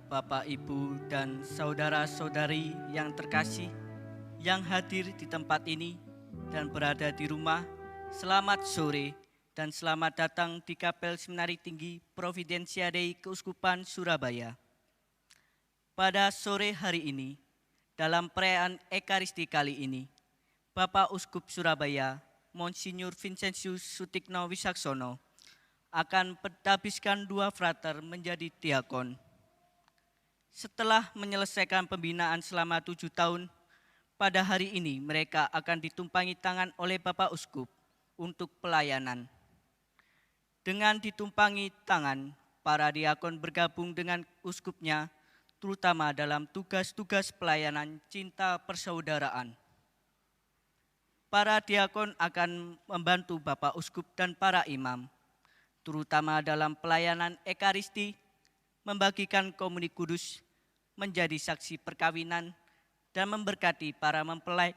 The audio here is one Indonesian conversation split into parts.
Bapak, Ibu, dan saudara-saudari yang terkasih yang hadir di tempat ini dan berada di rumah, selamat sore dan selamat datang di Kapel Seminari Tinggi Providensia Dei Keuskupan Surabaya. Pada sore hari ini, dalam perayaan Ekaristi kali ini, Bapak Uskup Surabaya, Monsinyur Vincentius Sutikno Wisaksono, akan mentabiskan dua frater menjadi diakon. Setelah menyelesaikan pembinaan selama 7 tahun, pada hari ini mereka akan ditumpangi tangan oleh Bapak Uskup untuk pelayanan. Dengan ditumpangi tangan, para diakon bergabung dengan uskupnya, terutama dalam tugas-tugas pelayanan cinta persaudaraan. Para diakon akan membantu Bapak Uskup dan para imam, terutama dalam pelayanan Ekaristi, membagikan komuni kudus, menjadi saksi perkawinan, dan memberkati para mempelai,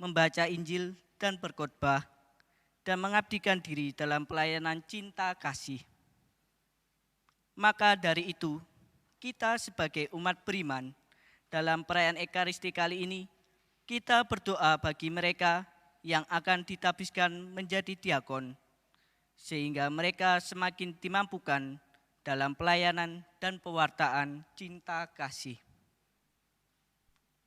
membaca Injil dan berkhotbah, dan mengabdikan diri dalam pelayanan cinta kasih. Maka dari itu, kita sebagai umat beriman, dalam perayaan Ekaristi kali ini, kita berdoa bagi mereka yang akan ditabiskan menjadi diakon, sehingga mereka semakin dimampukan dalam pelayanan dan pewartaan cinta kasih.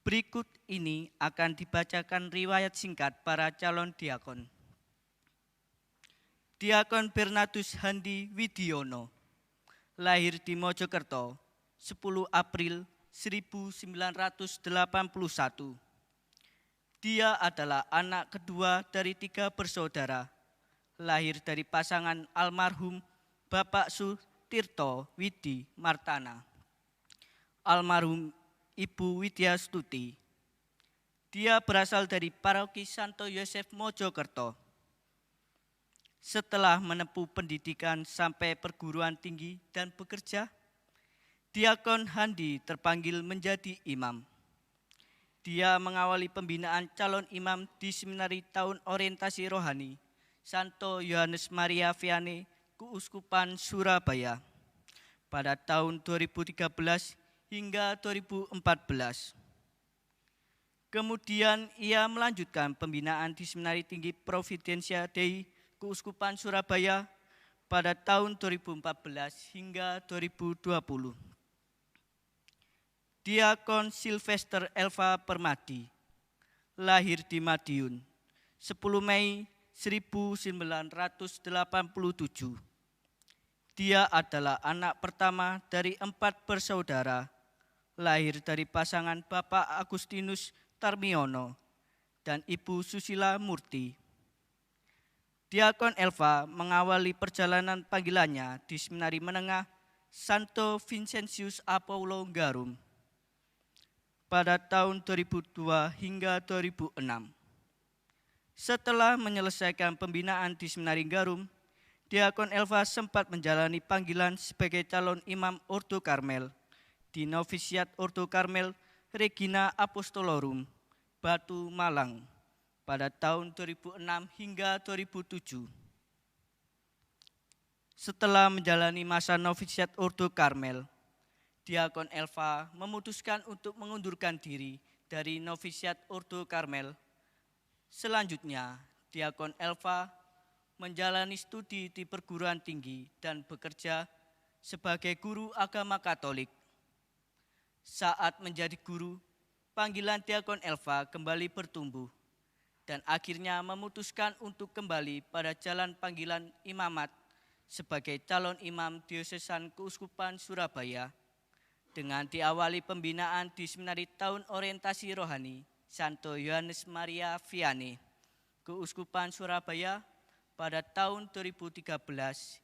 Berikut ini akan dibacakan riwayat singkat para calon diakon. Diakon Bernardus Handi Widiono, lahir di Mojokerto, 10 April 1981. Dia adalah anak kedua dari 3 bersaudara, lahir dari pasangan almarhum Bapak Sutirto Widi Martana, almarhum Ibu Widya Stuti. Dia berasal dari Paroki Santo Yosef Mojokerto. Setelah menempuh pendidikan sampai perguruan tinggi dan bekerja, Diakon Handi terpanggil menjadi imam. Dia mengawali pembinaan calon imam di Seminari Tahun Orientasi Rohani Santo Yohanes Maria Vianney Keuskupan Surabaya pada tahun 2013 hingga 2014. Kemudian ia melanjutkan pembinaan di Seminari Tinggi Providensia Dei Keuskupan Surabaya pada tahun 2014 hingga 2020. Diakon Sylvester Elva Permadi, lahir di Madiun, 10 Mei 1987. Dia adalah anak pertama dari 4 bersaudara, lahir dari pasangan Bapak Agustinus Tarmiono dan Ibu Susila Murti. Diakon Elva mengawali perjalanan panggilannya di Seminari Menengah Santo Vincentius Apollo Garum pada tahun 2002 hingga 2006. Setelah menyelesaikan pembinaan di Seminari Garum, Diakon Elva sempat menjalani panggilan sebagai calon imam Ordo Karmel di Novisiat Ordo Karmel Regina Apostolorum, Batu Malang pada tahun 2006 hingga 2007. Setelah menjalani masa novisiat Ordo Karmel, Diakon Elva memutuskan untuk mengundurkan diri dari novisiat Ordo Karmel. Selanjutnya, Diakon Elva menjalani studi di perguruan tinggi dan bekerja sebagai guru agama Katolik. Saat menjadi guru, panggilan Diakon Elva kembali bertumbuh dan akhirnya memutuskan untuk kembali pada jalan panggilan imamat sebagai calon imam diosesan Keuskupan Surabaya dengan diawali pembinaan di Seminari Tahun Orientasi Rohani Santo Yohanes Maria Vianney Keuskupan Surabaya pada tahun 2013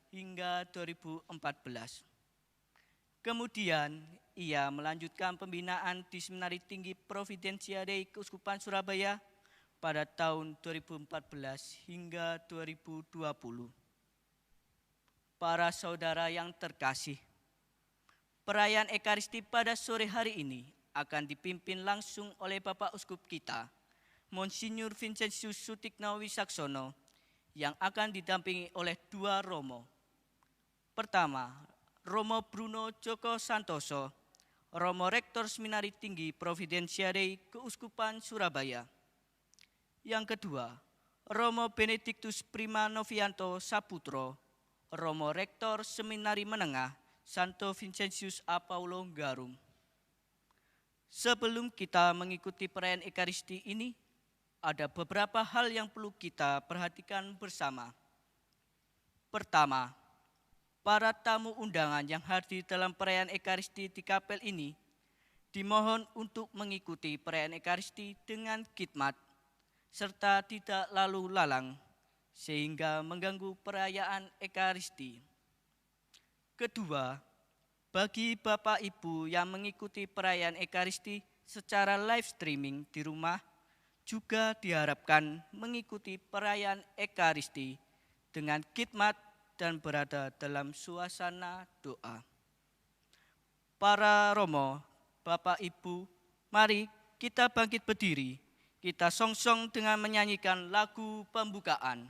hingga 2014. Kemudian ia melanjutkan pembinaan di Seminari Tinggi Providensia Dei Keuskupan Surabaya pada tahun 2014 hingga 2020. Para saudara yang terkasih, perayaan Ekaristi pada sore hari ini akan dipimpin langsung oleh Bapak Uskup kita, Monsinyur Vincentius Sutikno Wisaksono, yang akan didampingi oleh 2 romo. Pertama, Romo Bruno Joko Santoso, Romo Rektor Seminari Tinggi Providensiae Keuskupan Surabaya. Yang kedua, Romo Benediktus Prima Novianto Saputro, Romo Rektor Seminari Menengah Santo Vincentius A. Paulo Garum. Sebelum kita mengikuti perayaan Ekaristi ini, ada beberapa hal yang perlu kita perhatikan bersama. Pertama, para tamu undangan yang hadir dalam perayaan Ekaristi di kapel ini dimohon untuk mengikuti perayaan Ekaristi dengan khidmat serta tidak lalu lalang sehingga mengganggu perayaan Ekaristi. Kedua, bagi Bapak Ibu yang mengikuti perayaan Ekaristi secara live streaming di rumah juga diharapkan mengikuti perayaan Ekaristi dengan khidmat dan berada dalam suasana doa. Para Romo, Bapak Ibu, mari kita bangkit berdiri. Kita songsong dengan menyanyikan lagu pembukaan.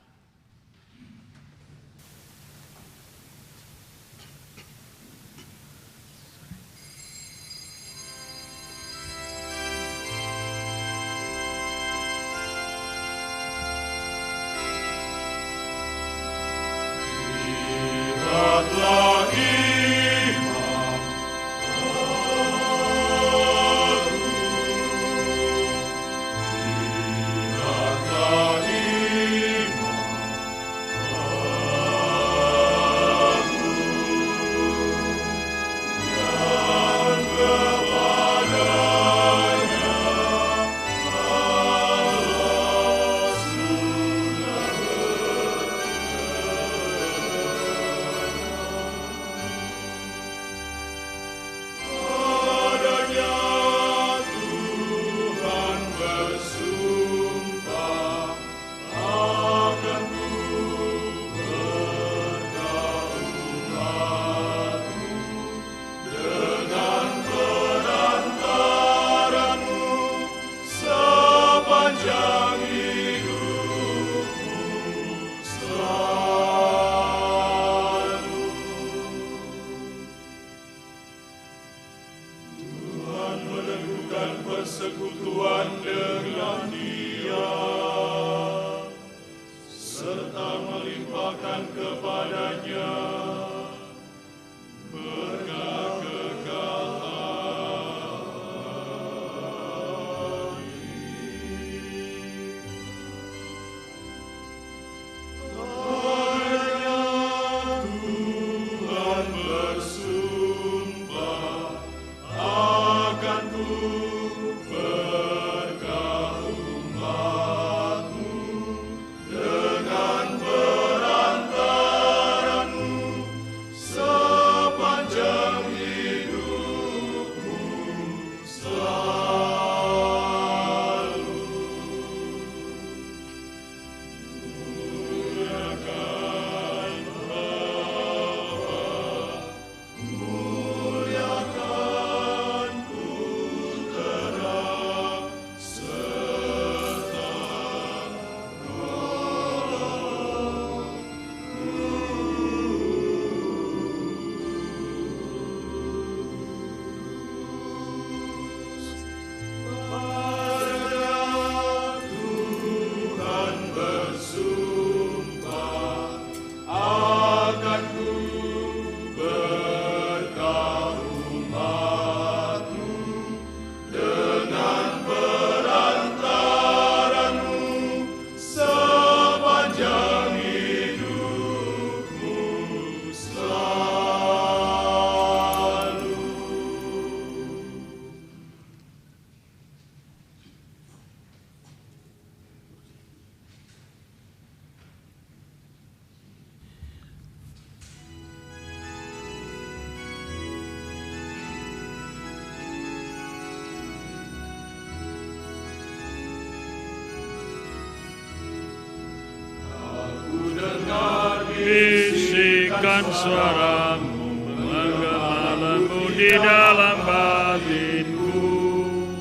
Bisikan suaramu menggema lembut di dalam batinku.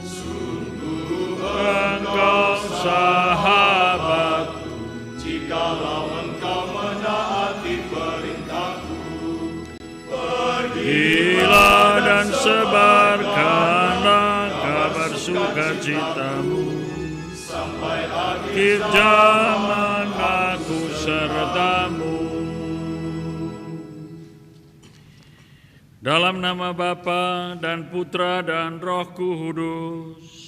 Sungguh engkau sahabatku, jikalau engkau menaati perintahku. Pergilah dan sebarkanlah kabar sukacitamu, sampai akhir zaman aku sertamu. Dalam nama Bapa dan Putra dan Roh Kudus.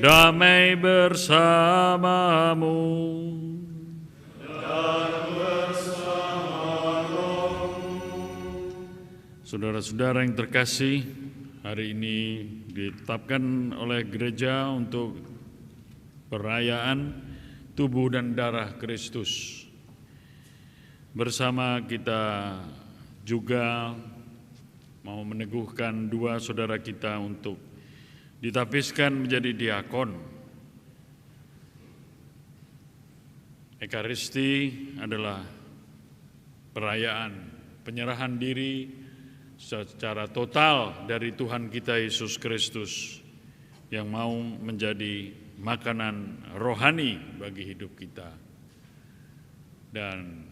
Damai bersamamu. Saudara-saudara yang terkasih, hari ini ditetapkan oleh gereja untuk perayaan tubuh dan darah Kristus. Bersama kita juga mau meneguhkan dua saudara kita untuk ditapiskan menjadi diakon. Ekaristi adalah perayaan penyerahan diri secara total dari Tuhan kita Yesus Kristus yang mau menjadi makanan rohani bagi hidup kita. Dan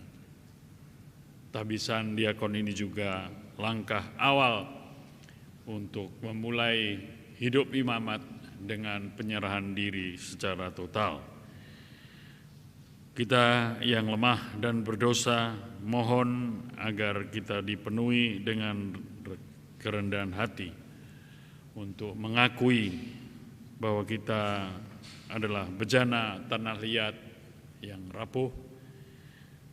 tabisan diakon ini juga langkah awal untuk memulai hidup imamat dengan penyerahan diri secara total. Kita yang lemah dan berdosa, mohon agar kita dipenuhi dengan kerendahan hati untuk mengakui bahwa kita adalah bejana tanah liat yang rapuh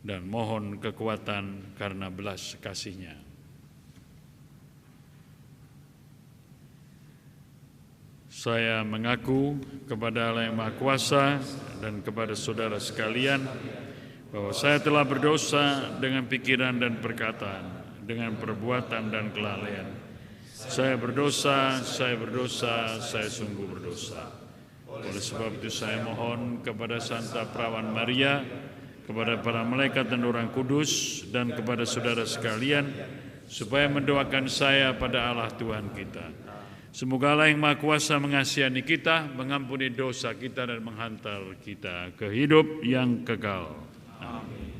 dan mohon kekuatan karena belas kasih-Nya. Saya mengaku kepada Allah yang Maha Kuasa dan kepada saudara sekalian bahwa saya telah berdosa dengan pikiran dan perkataan, dengan perbuatan dan kelalaian. Saya berdosa, saya sungguh berdosa. Oleh sebab itu saya mohon kepada Santa Perawan Maria, kepada para malaikat dan orang kudus, dan kepada saudara sekalian, supaya mendoakan saya pada Allah Tuhan kita. Semoga Allah yang Maha Kuasa mengasihani kita, mengampuni dosa kita dan menghantar kita ke hidup yang kekal. Amin.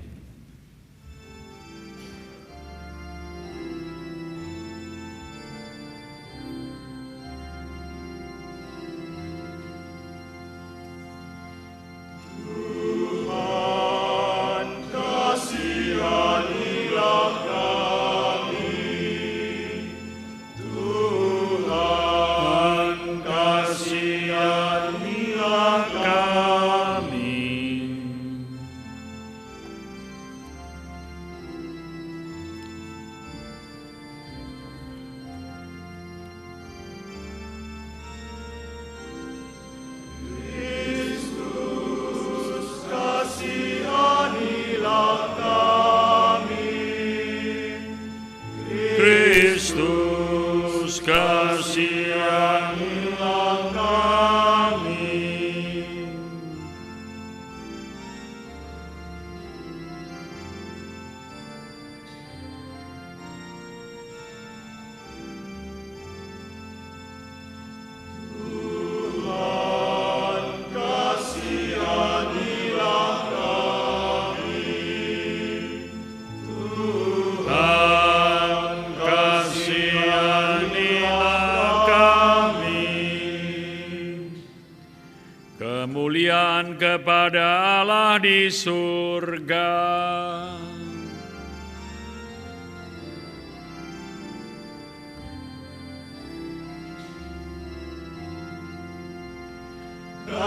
Kemuliaan kepada Allah di surga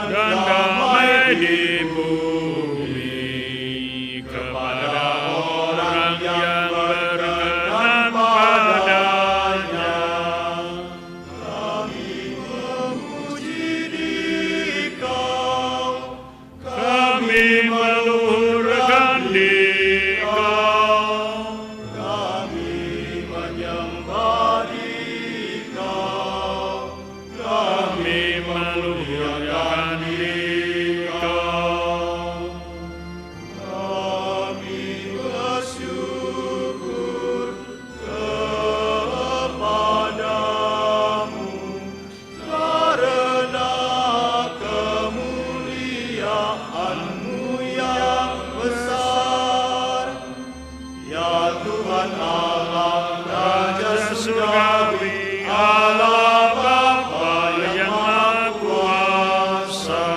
dan damai di bumi kepada orang yang berkenan padanya. Kami memuji Dikau, kami meluhur Tuhan Allah, Raja surgawi, Allah Bapa yang Maha Kuasa.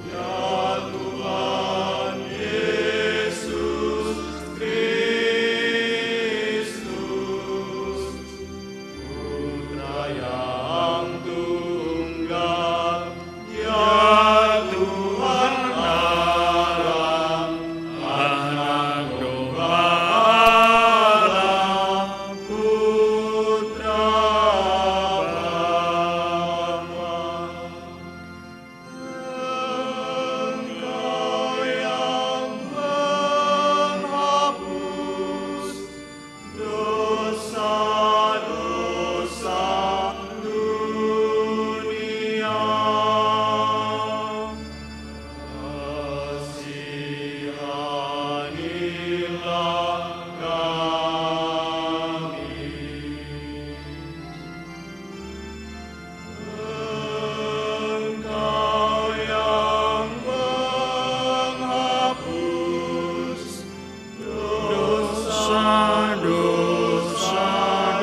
Ya Tuhan Yesus Kristus, Putra yang tunggal, ya Tuhan Allah, Anak domba Allah, Putra Bapa. Engkau yang menghapus dosa-dosa dunia. Kasihanilah kami. Engkau yang menghapus dosa-dosa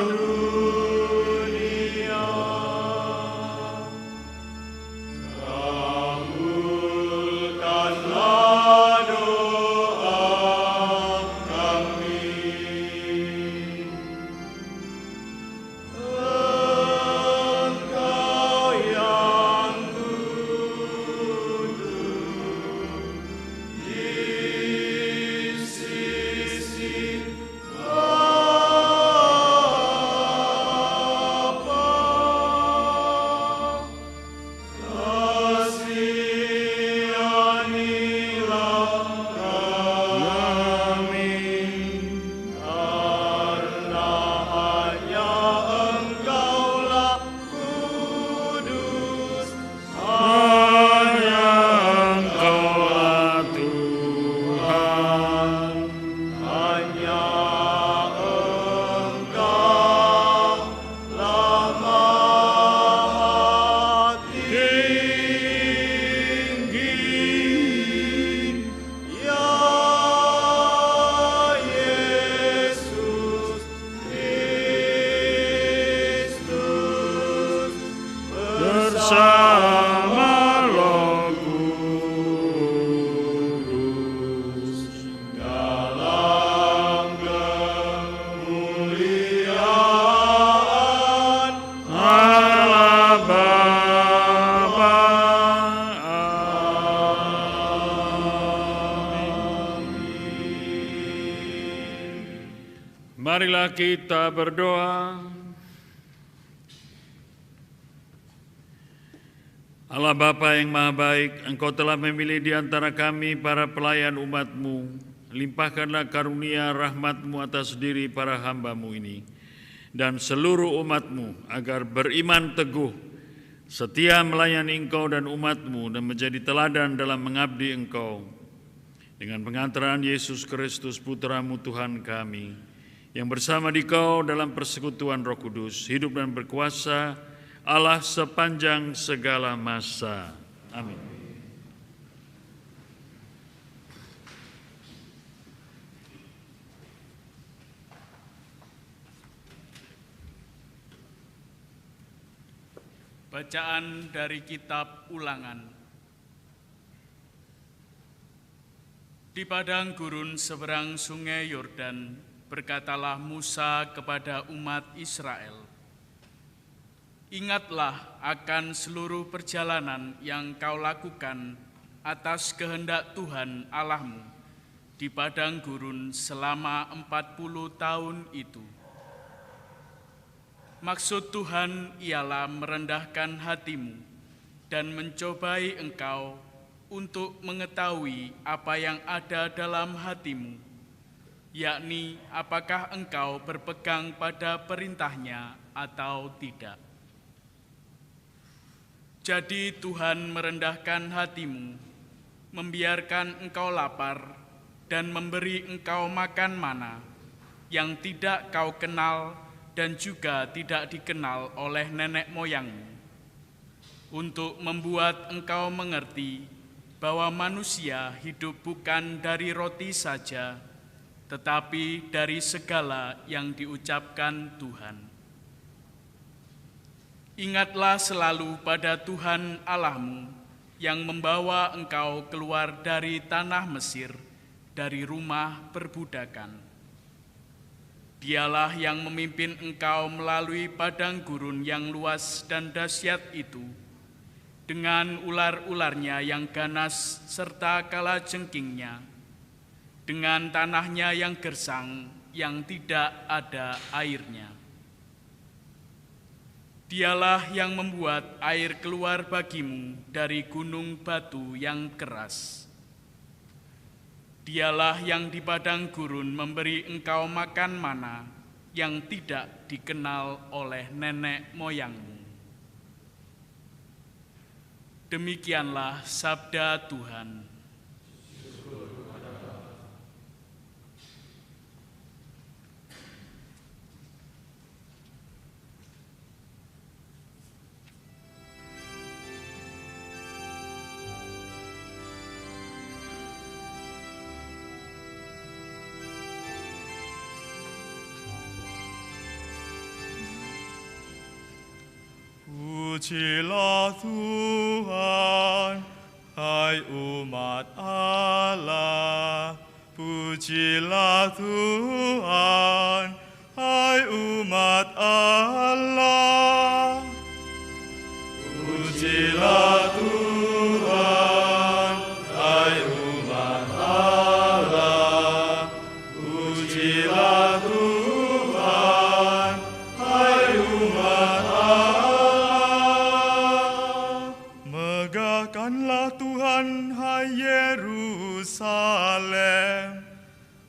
dunia. Kabulkanlah doa kami. Engkau yang duduk di sisi Bapa, kasihanilah kami, karena hanya Engkaulah kudus, hanya Engkaulah Tuhan, hanya Engkaulah Maha Tinggi, ya Yesus Kristus, bersama Roh Kudus, dalam kemuliaan Allah Bapa. Marilah kita berdoa. Allah Bapa yang Maha Baik, Engkau telah memilih di antara kami para pelayan umat-Mu. Limpahkanlah karunia rahmat-Mu atas diri para hamba-Mu ini dan seluruh umat-Mu agar beriman teguh, setia melayani Engkau dan umat-Mu dan menjadi teladan dalam mengabdi Engkau. Dengan pengantaran Yesus Kristus Putra-Mu Tuhan kami, yang bersama Dikau dalam persekutuan Roh Kudus, hidup dan berkuasa Allah sepanjang segala masa. Amin. Bacaan dari Kitab Ulangan. Di padang gurun seberang sungai Yordan, berkatalah Musa kepada umat Israel, "Ingatlah akan seluruh perjalanan yang kau lakukan atas kehendak Tuhan Allahmu di padang gurun selama 40 tahun itu. Maksud Tuhan ialah merendahkan hatimu dan mencobai engkau untuk mengetahui apa yang ada dalam hatimu, yakni apakah engkau berpegang pada perintahnya atau tidak. Jadi Tuhan merendahkan hatimu, membiarkan engkau lapar dan memberi engkau makan mana yang tidak kau kenal dan juga tidak dikenal oleh nenek moyangmu, untuk membuat engkau mengerti bahwa manusia hidup bukan dari roti saja, tetapi dari segala yang diucapkan Tuhan. Ingatlah selalu pada Tuhan Allahmu yang membawa engkau keluar dari tanah Mesir, dari rumah perbudakan. Dialah yang memimpin engkau melalui padang gurun yang luas dan dahsyat itu, dengan ular-ularnya yang ganas serta kalajengkingnya, dengan tanahnya yang gersang yang tidak ada airnya. Dialah yang membuat air keluar bagimu dari gunung batu yang keras. Dialah yang di padang gurun memberi engkau makan mana yang tidak dikenal oleh nenek moyangmu. Demikianlah sabda Tuhan. Pujilah Tuhan, hai umat Allah. Pujilah Tuhan, hai umat Allah. Pujilah Tuhan, hai umat Allah. Pujilah Tuhan, hai umat Allah. Megahkanlah Tuhan, hai Yerusalem.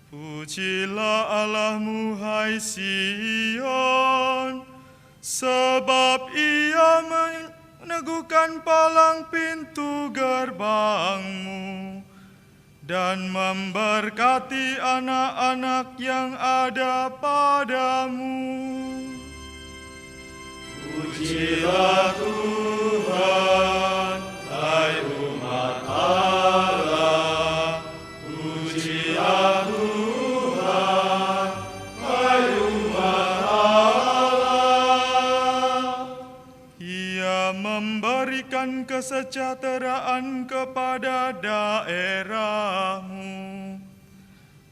Pujilah Allahmu, hai Sion, sebab Ia meneguhkan palang pintu gerbangmu dan memberkati anak-anak yang ada padamu. Pujilah Tuhan, hai umat Allah. Pujilah Tuhan, hai umat Allah. Ia memberikan kesejahteraan kepada daerahmu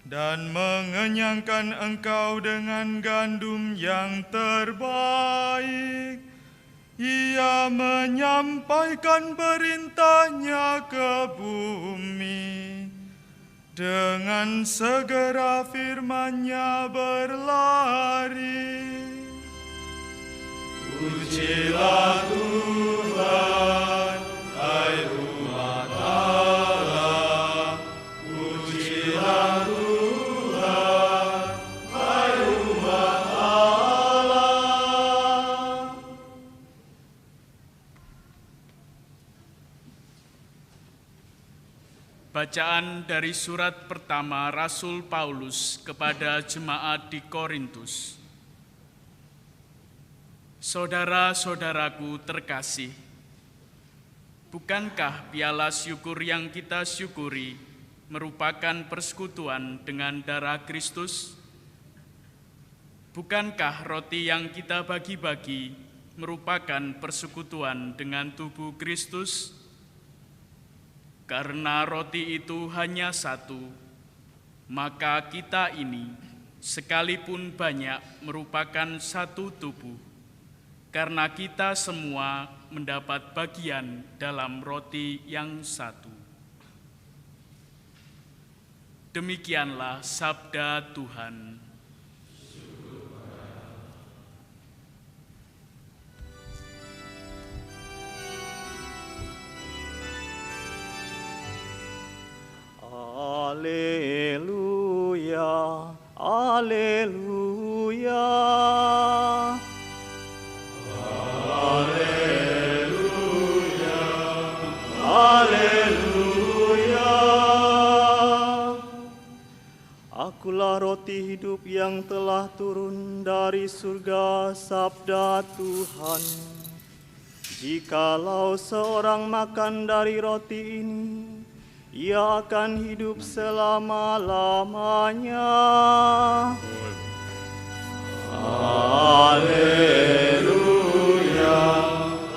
dan mengenyangkan engkau dengan gandum yang terbaik. Ia menyampaikan perintahnya ke bumi, dengan segera firman-Nya berlari. Pujilah Tuhan, hai umat Allah. Pujilah Tuhan, hai umat Allah. Bacaan dari surat pertama Rasul Paulus kepada jemaat di Korintus. Saudara-saudaraku terkasih, bukankah piala syukur yang kita syukuri merupakan persekutuan dengan darah Kristus? Bukankah roti yang kita bagi-bagi merupakan persekutuan dengan tubuh Kristus? Karena roti itu hanya satu, maka kita ini, sekalipun banyak, merupakan satu tubuh, karena kita semua mendapat bagian dalam roti yang satu. Demikianlah sabda Tuhan. Haleluya, haleluya. Haleluya, haleluya. Akulah roti hidup yang telah turun dari surga, sabda Tuhan. Jikalau seorang makan dari roti ini, ia akan hidup selama-lamanya. Haleluya,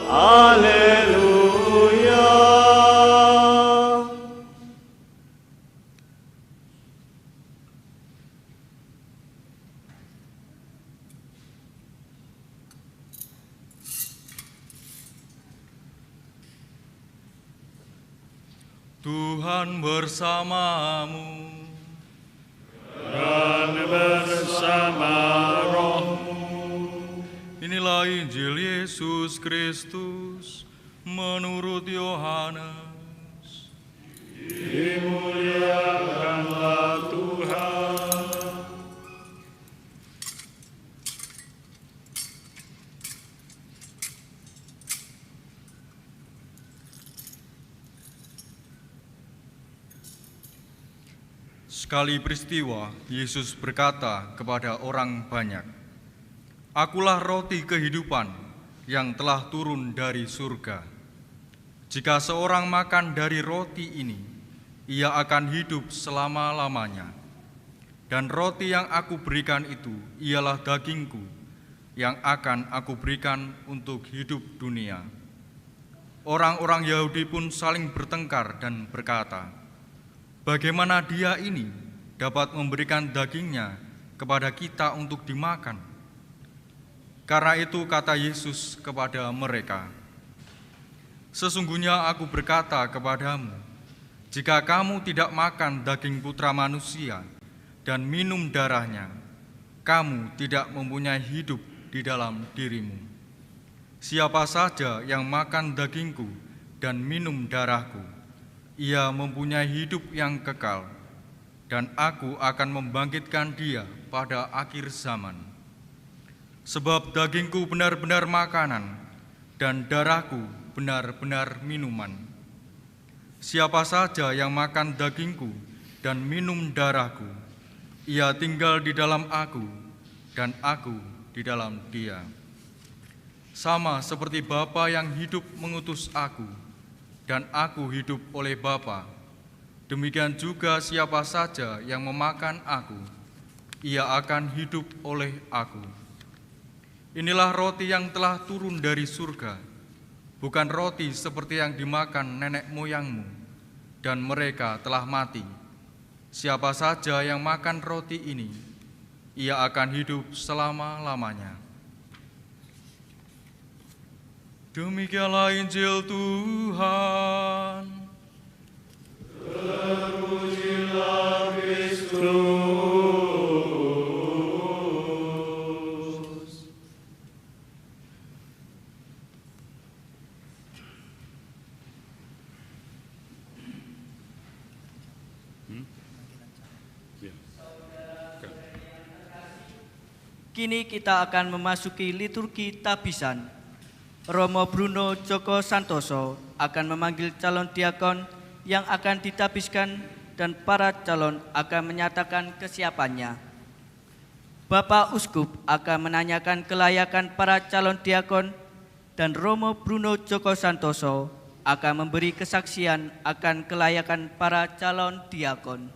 haleluya. Tuhan bersamamu dan bersama rohmu. Inilah Injil Yesus Kristus menurut Yohanes. Dimuliakanlah Tuhan. Sekali peristiwa, Yesus berkata kepada orang banyak, "Akulah roti kehidupan yang telah turun dari surga. Jika seorang makan dari roti ini, ia akan hidup selama-lamanya. Dan roti yang aku berikan itu ialah dagingku yang akan aku berikan untuk hidup dunia." Orang-orang Yahudi pun saling bertengkar dan berkata, "Bagaimana dia ini dapat memberikan dagingnya kepada kita untuk dimakan?" Karena itu kata Yesus kepada mereka, "Sesungguhnya aku berkata kepadamu, jika kamu tidak makan daging Putra Manusia dan minum darahnya, kamu tidak mempunyai hidup di dalam dirimu. Siapa saja yang makan dagingku dan minum darahku, ia mempunyai hidup yang kekal, dan aku akan membangkitkan dia pada akhir zaman. Sebab dagingku benar-benar makanan, dan darahku benar-benar minuman. Siapa saja yang makan dagingku dan minum darahku, ia tinggal di dalam aku, dan aku di dalam dia. Sama seperti Bapa yang hidup mengutus aku, dan aku hidup oleh Bapa, demikian juga siapa saja yang memakan aku, ia akan hidup oleh aku. Inilah roti yang telah turun dari surga, bukan roti seperti yang dimakan nenek moyangmu, dan mereka telah mati. Siapa saja yang makan roti ini, ia akan hidup selama-lamanya." Demikianlah Injil Tuhan. Terpujilah Kristus. Kini kita akan memasuki liturgi tabisan. Romo Bruno Joko Santoso akan memanggil calon diakon yang akan ditabiskan dan para calon akan menyatakan kesiapannya. Bapak Uskup akan menanyakan kelayakan para calon diakon dan Romo Bruno Joko Santoso akan memberi kesaksian akan kelayakan para calon diakon.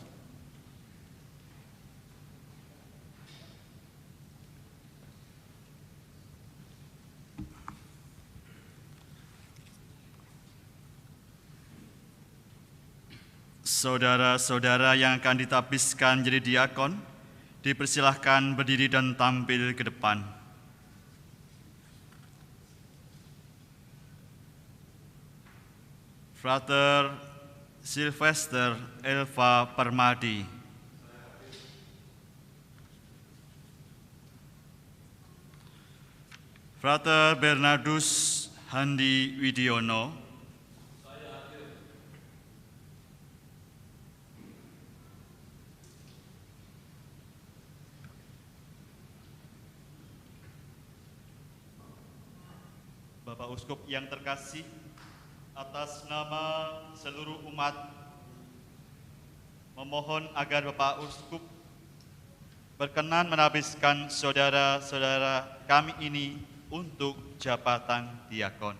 Saudara-saudara yang akan ditabiskan jadi diakon, dipersilahkan berdiri dan tampil ke depan. Frater Sylvester Elva Permadi. Frater Bernardus Handi Widiono. Bapak Uskup yang terkasih, atas nama seluruh umat, memohon agar Bapak Uskup berkenan menabiskan saudara-saudara kami ini untuk jabatan diakon.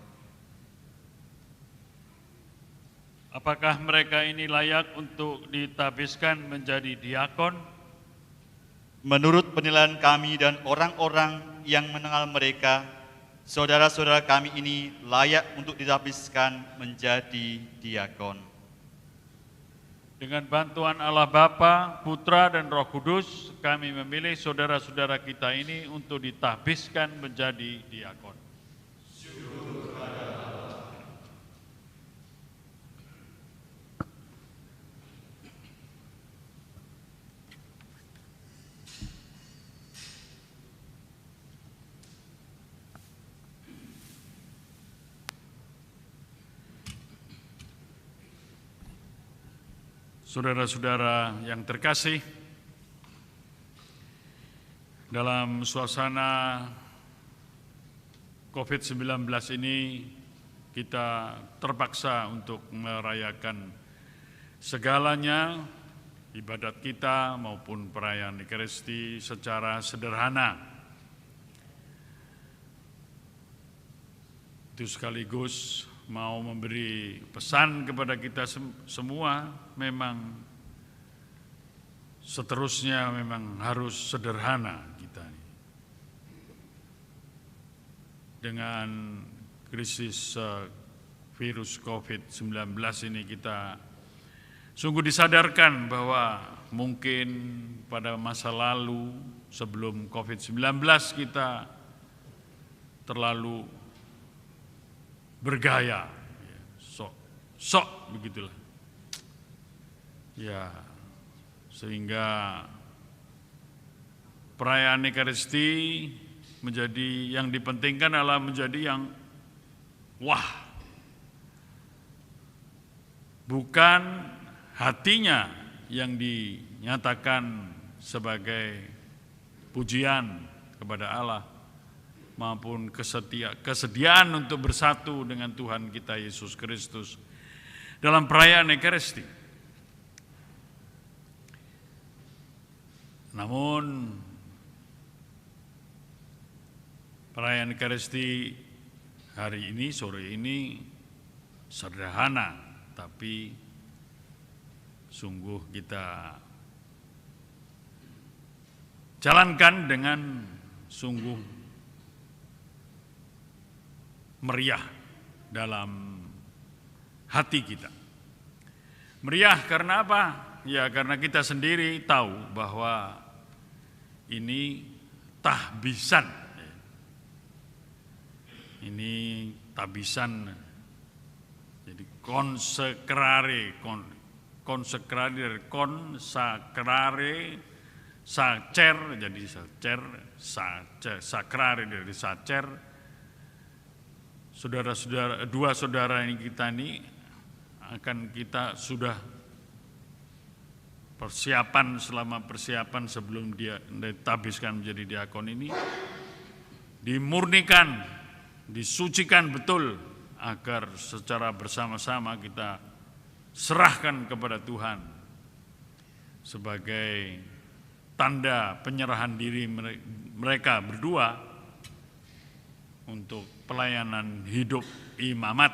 Apakah mereka ini layak untuk ditabiskan menjadi diakon? Menurut penilaian kami dan orang-orang yang mengenal mereka, saudara-saudara kami ini layak untuk ditabiskan menjadi diakon. Dengan bantuan Allah Bapa, Putra, dan Roh Kudus, kami memilih saudara-saudara kita ini untuk ditabiskan menjadi diakon. Saudara-saudara yang terkasih, dalam suasana COVID-19 ini kita terpaksa untuk merayakan segalanya, ibadat kita maupun perayaan Ekaristi secara sederhana. Itu sekaligus mau memberi pesan kepada kita semua, memang seterusnya memang harus sederhana kita. Dengan krisis virus COVID-19 ini kita sungguh disadarkan bahwa mungkin pada masa lalu sebelum COVID-19 kita terlalu bergaya, sok begitulah. Ya, sehingga perayaan Ekaristi menjadi yang dipentingkan adalah menjadi yang wah, bukan hatinya yang dinyatakan sebagai pujian kepada Allah, maupun kesediaan untuk bersatu dengan Tuhan kita Yesus Kristus dalam perayaan Ekaristi. Namun perayaan Ekaristi hari ini, sore ini sederhana, tapi sungguh kita jalankan dengan sungguh meriah dalam hati kita. Meriah karena apa? Ya karena kita sendiri tahu bahwa ini tahbisan. Ini tahbisan, jadi konsekrare dari konsakrare, sacer, jadi sacer, sakrare dari sacer. Saudara-saudara, dua saudara ini kita ini akan kita sudah selama persiapan sebelum dia ditabiskan menjadi diakon ini dimurnikan, disucikan betul agar secara bersama-sama kita serahkan kepada Tuhan sebagai tanda penyerahan diri mereka berdua untuk pelayanan hidup imamat.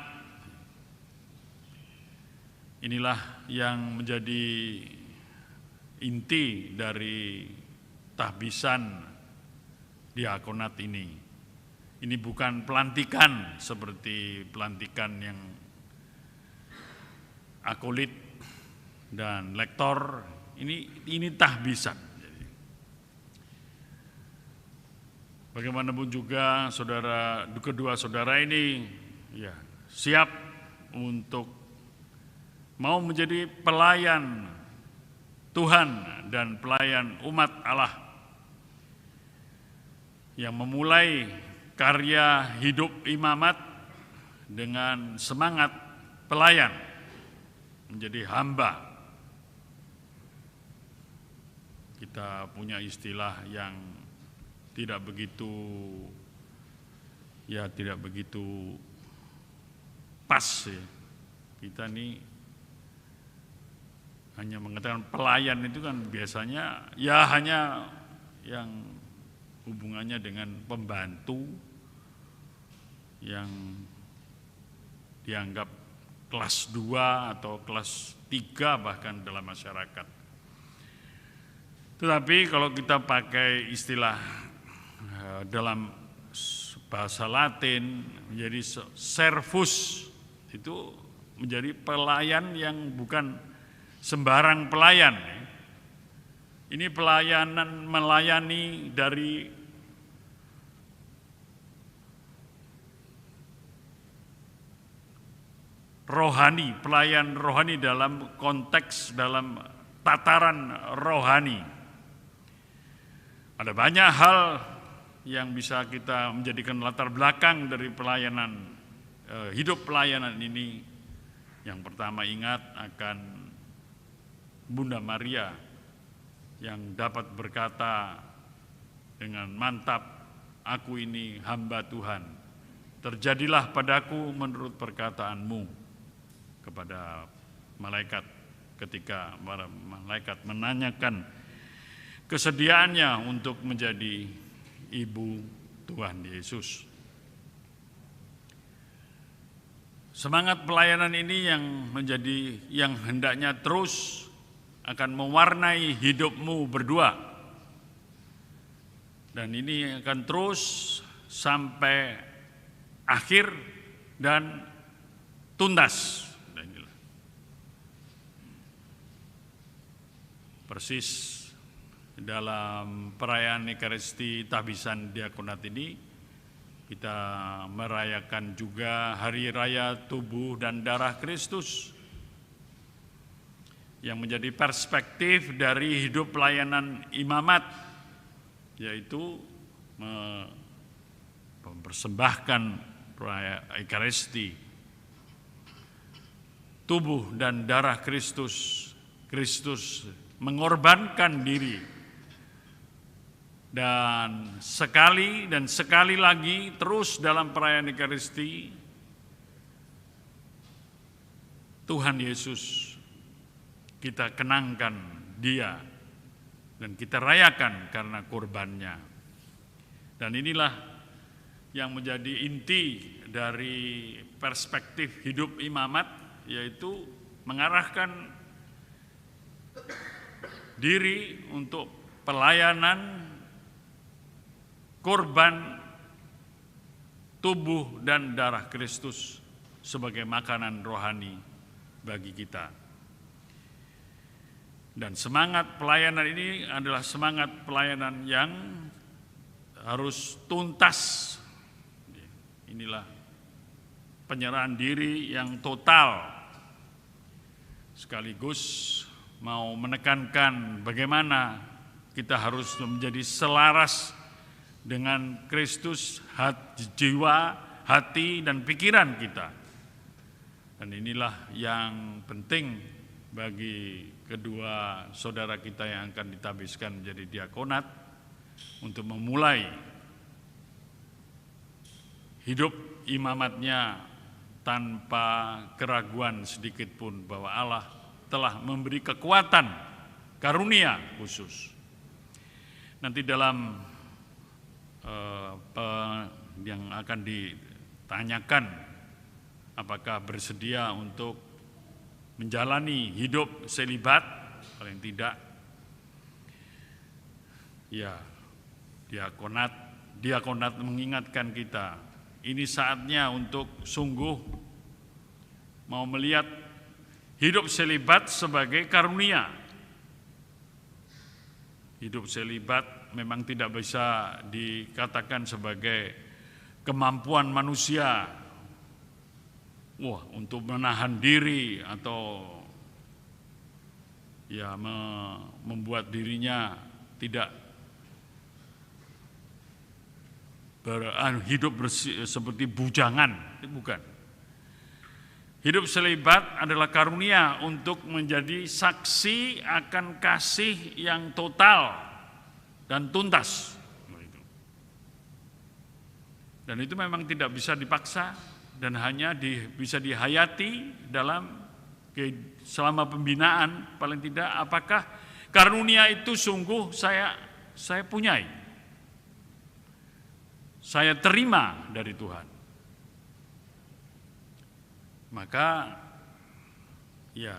Inilah yang menjadi inti dari tahbisan diakonat ini. Ini bukan pelantikan seperti pelantikan yang akolit dan lektor. Ini tahbisan. Bagaimanapun juga kedua saudara ini ya siap untuk mau menjadi pelayan Tuhan dan pelayan umat Allah yang memulai karya hidup imamat dengan semangat pelayan, menjadi hamba. Kita punya istilah yang tidak begitu pas ya. Kita nih hanya mengatakan pelayan itu kan biasanya ya hanya yang hubungannya dengan pembantu yang dianggap kelas 2 atau kelas 3 bahkan dalam masyarakat. Tetapi kalau kita pakai istilah dalam bahasa Latin menjadi servus, itu menjadi pelayan yang bukan sembarang pelayan. Ini pelayanan melayani dari rohani, pelayan rohani dalam konteks, dalam tataran rohani. Ada banyak hal yang bisa kita menjadikan latar belakang dari pelayanan, hidup pelayanan ini. Yang pertama, ingat akan Bunda Maria yang dapat berkata dengan mantap, "Aku ini hamba Tuhan, terjadilah padaku menurut perkataanmu," kepada malaikat ketika para malaikat menanyakan kesediaannya untuk menjadi ibu Tuhan Yesus. Semangat pelayanan ini yang hendaknya terus akan mewarnai hidupmu berdua. Dan ini akan terus sampai akhir dan tuntas. Persis dalam perayaan Ekaristi Tahbisan Diakonat ini, kita merayakan juga Hari Raya Tubuh dan Darah Kristus yang menjadi perspektif dari hidup pelayanan imamat, yaitu mempersembahkan Ekaristi, tubuh dan darah Kristus. Kristus mengorbankan diri, dan sekali lagi terus dalam perayaan Ekaristi, Tuhan Yesus kita kenangkan Dia dan kita rayakan karena kurbannya. Dan inilah yang menjadi inti dari perspektif hidup imamat, yaitu mengarahkan diri untuk pelayanan korban tubuh dan darah Kristus sebagai makanan rohani bagi kita. Dan semangat pelayanan ini adalah semangat pelayanan yang harus tuntas. Inilah penyerahan diri yang total, sekaligus mau menekankan bagaimana kita harus menjadi selaras dengan Kristus, jiwa, hati, dan pikiran kita. Dan inilah yang penting bagi kedua saudara kita yang akan ditabiskan menjadi diakonat, untuk memulai hidup imamatnya tanpa keraguan sedikit pun bahwa Allah telah memberi kekuatan, karunia khusus. Nanti dalam yang akan ditanyakan, apakah bersedia untuk menjalani hidup selibat, paling tidak ya diakonat mengingatkan kita, ini saatnya untuk sungguh mau melihat hidup selibat sebagai karunia. Hidup selibat memang tidak bisa dikatakan sebagai kemampuan manusia untuk menahan diri atau ya membuat dirinya tidak hidup seperti bujangan, bukan. Hidup selibat adalah karunia untuk menjadi saksi akan kasih yang total dan tuntas. Dan itu memang tidak bisa dipaksa dan hanya bisa dihayati selama pembinaan. Paling tidak, apakah karunia itu sungguh saya punyai, saya terima dari Tuhan. Maka ya,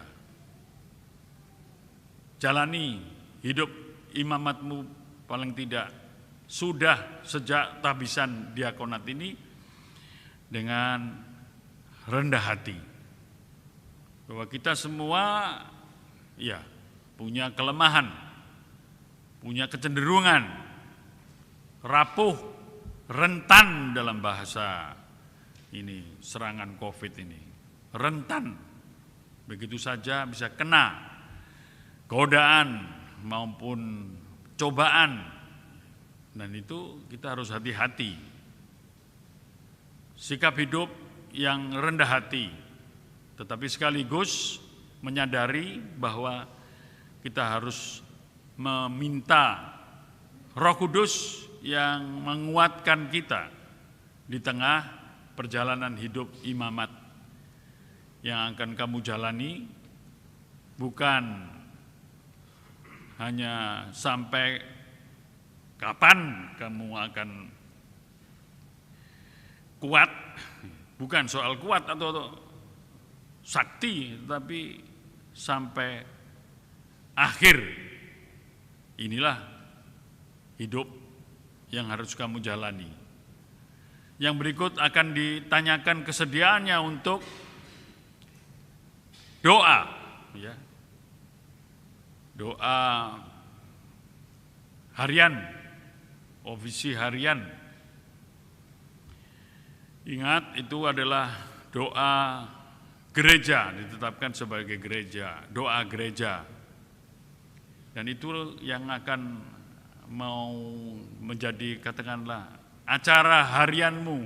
jalani hidup imamatmu paling tidak sudah sejak tahbisan diakonat ini dengan rendah hati. Bahwa kita semua ya punya kelemahan, punya kecenderungan rapuh, rentan dalam bahasa ini serangan COVID ini. Rentan. Begitu saja bisa kena godaan maupun cobaan. Dan itu kita harus hati-hati. Sikap hidup yang rendah hati, tetapi sekaligus menyadari bahwa kita harus meminta Roh Kudus yang menguatkan kita di tengah perjalanan hidup imamat yang akan kamu jalani, bukan hanya sampai kapan kamu akan kuat, bukan soal kuat atau sakti, tapi sampai akhir. Inilah hidup yang harus kamu jalani. Yang berikut akan ditanyakan kesediaannya untuk doa, ya. Doa harian, ofisi harian. Ingat, itu adalah doa gereja, ditetapkan sebagai gereja, doa gereja. Dan itu yang akan mau menjadi, katakanlah, acara harianmu.